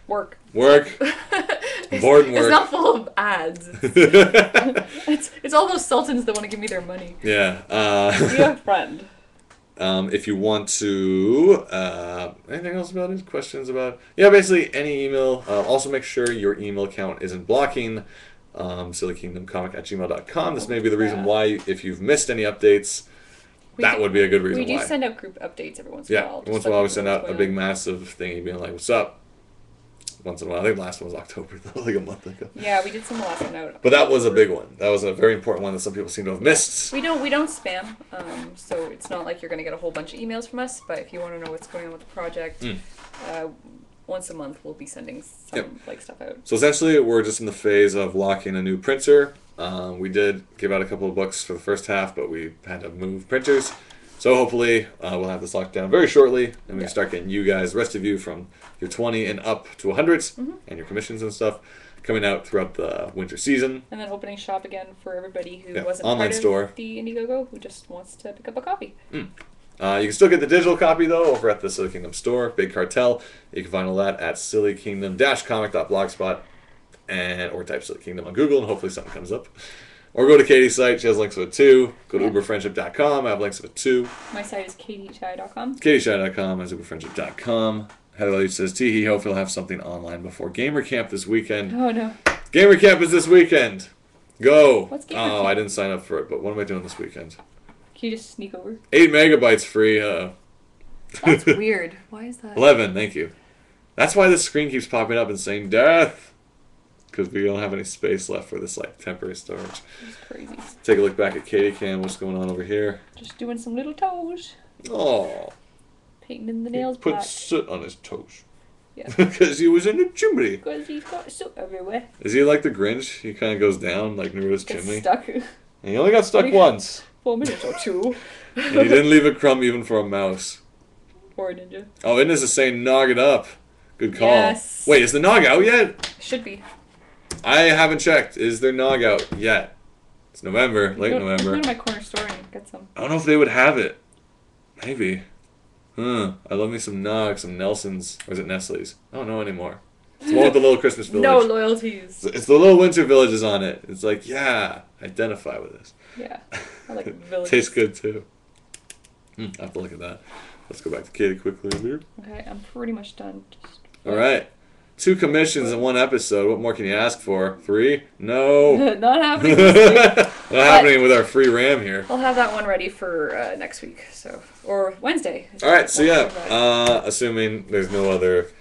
Work. Important work. It's not full of ads. It's all those sultans that want to give me their money. Yeah. Be a friend. If you want to, anything else about it? Questions about? Yeah, basically any email. Also make sure your email account isn't blocking. SillyKingdomComic@gmail.com. This may be the reason why, if you've missed any updates, that would be a good reason why. We do send out group updates every once in a while. Yeah, once in a while we send out a big massive thingy being like, what's up? Once in a while. I think the last one was October, though, like a month ago. Yeah, we did send the last one out. But that was a big one. That was a very important one that some people seem to have missed. We don't spam, so it's not like you're going to get a whole bunch of emails from us, but if you want to know what's going on with the project, once a month we'll be sending some stuff out. So essentially we're just in the phase of locking a new printer. We did give out a couple of books for the first half, but we had to move printers. So hopefully we'll have this locked down very shortly, and we can start getting you guys, the rest of you, from your 20 and up to 100s, and your commissions and stuff, coming out throughout the winter season. And then opening shop again for everybody who wasn't online part store. of the Indiegogo, who just wants to pick up a copy. You can still get the digital copy, though, over at the Silly Kingdom store, Big Cartel. You can find all that at sillykingdom-comic.blogspot, or type Silly Kingdom on Google, and hopefully something comes up. Or go to Katie's site. She has links to it, too. Go to uberfriendship.com. I have links to it, too. My site is katieshai.com. katieshai.com and uberfriendship.com. Heather Leach says, tee-hee, hopefully I'll have something online before Gamer Camp this weekend. Oh, no. Gamer Camp is this weekend. Go. What's Gamer Camp? I didn't sign up for it, but what am I doing this weekend? Can you just sneak over? 8 megabytes free. That's weird. Why is that? 11, thank you. That's why the screen keeps popping up and saying death. Because we don't have any space left for this temporary storage. That's crazy. Take a look back at Katie Cam. What's going on over here? Just doing some little toes. Oh. Painting in the nails Put black. soot on his toes. Yeah. Because he was in a chimney. Because he's got soot everywhere. Is he like the Grinch? He kind of goes down like Naruto's Gets chimney. stuck. And he only got stuck once. For a minute or two. And he didn't leave a crumb even for a mouse. Or a ninja. Oh, Innes is saying nog it up. Good call. Yes. Wait, is the nog out yet? Should be. I haven't checked. Is there nog out yet? It's November, late November. Go to my corner store and get some. I don't know if they would have it. Maybe. I love me some nog, some Nelsons. Or is it Nestle's? I don't know anymore. It's the one with the little Christmas village. No loyalties. It's the little winter villages on it. It's like, yeah, identify with this. Yeah. I like villages. Tastes good too. I have to look at that. Let's go back to Katie quickly here. Okay, I'm pretty much done. All right. 2 commissions in 1 episode. What more can you ask for? 3? No. Not happening this week. Not happening with our free RAM here. I'll have that one ready for next week, or Wednesday. All right, so assuming there's no other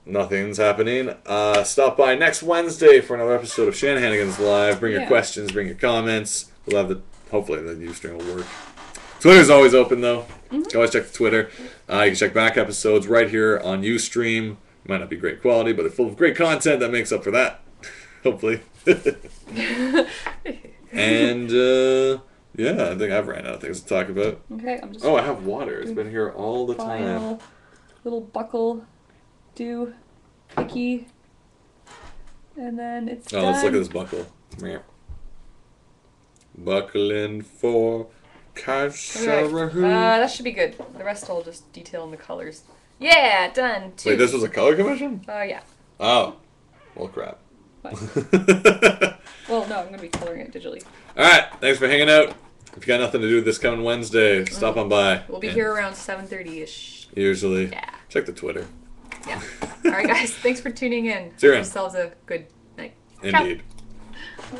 nothing's happening, stop by next Wednesday for another episode of Shanhanigans Live. Bring your questions, bring your comments. We'll have hopefully the Ustream will work. Twitter's always open though. You can always check the Twitter. You can check back episodes right here on Ustream. Might not be great quality, but they're full of great content that makes up for that. Hopefully. And I think I've ran out of things to talk about. Okay, I'm just. Oh, I have water. It's been here all the time. Little buckle, picky, and then it's done. Let's look at this buckle. Meow. Buckling for Kasharahoo. That should be good. The rest I'll just detail in the colors. Yeah, done. 2. Wait, this was a color commission? Yeah. Oh. Well, crap. Well, no, I'm going to be coloring it digitally. Alright, thanks for hanging out. If you got nothing to do this coming Wednesday, stop on by. We'll be here around 7:30ish. Usually. Yeah. Check the Twitter. Yeah. Alright, guys. Thanks for tuning in. See you around. Have yourselves a good night. Indeed. Ciao.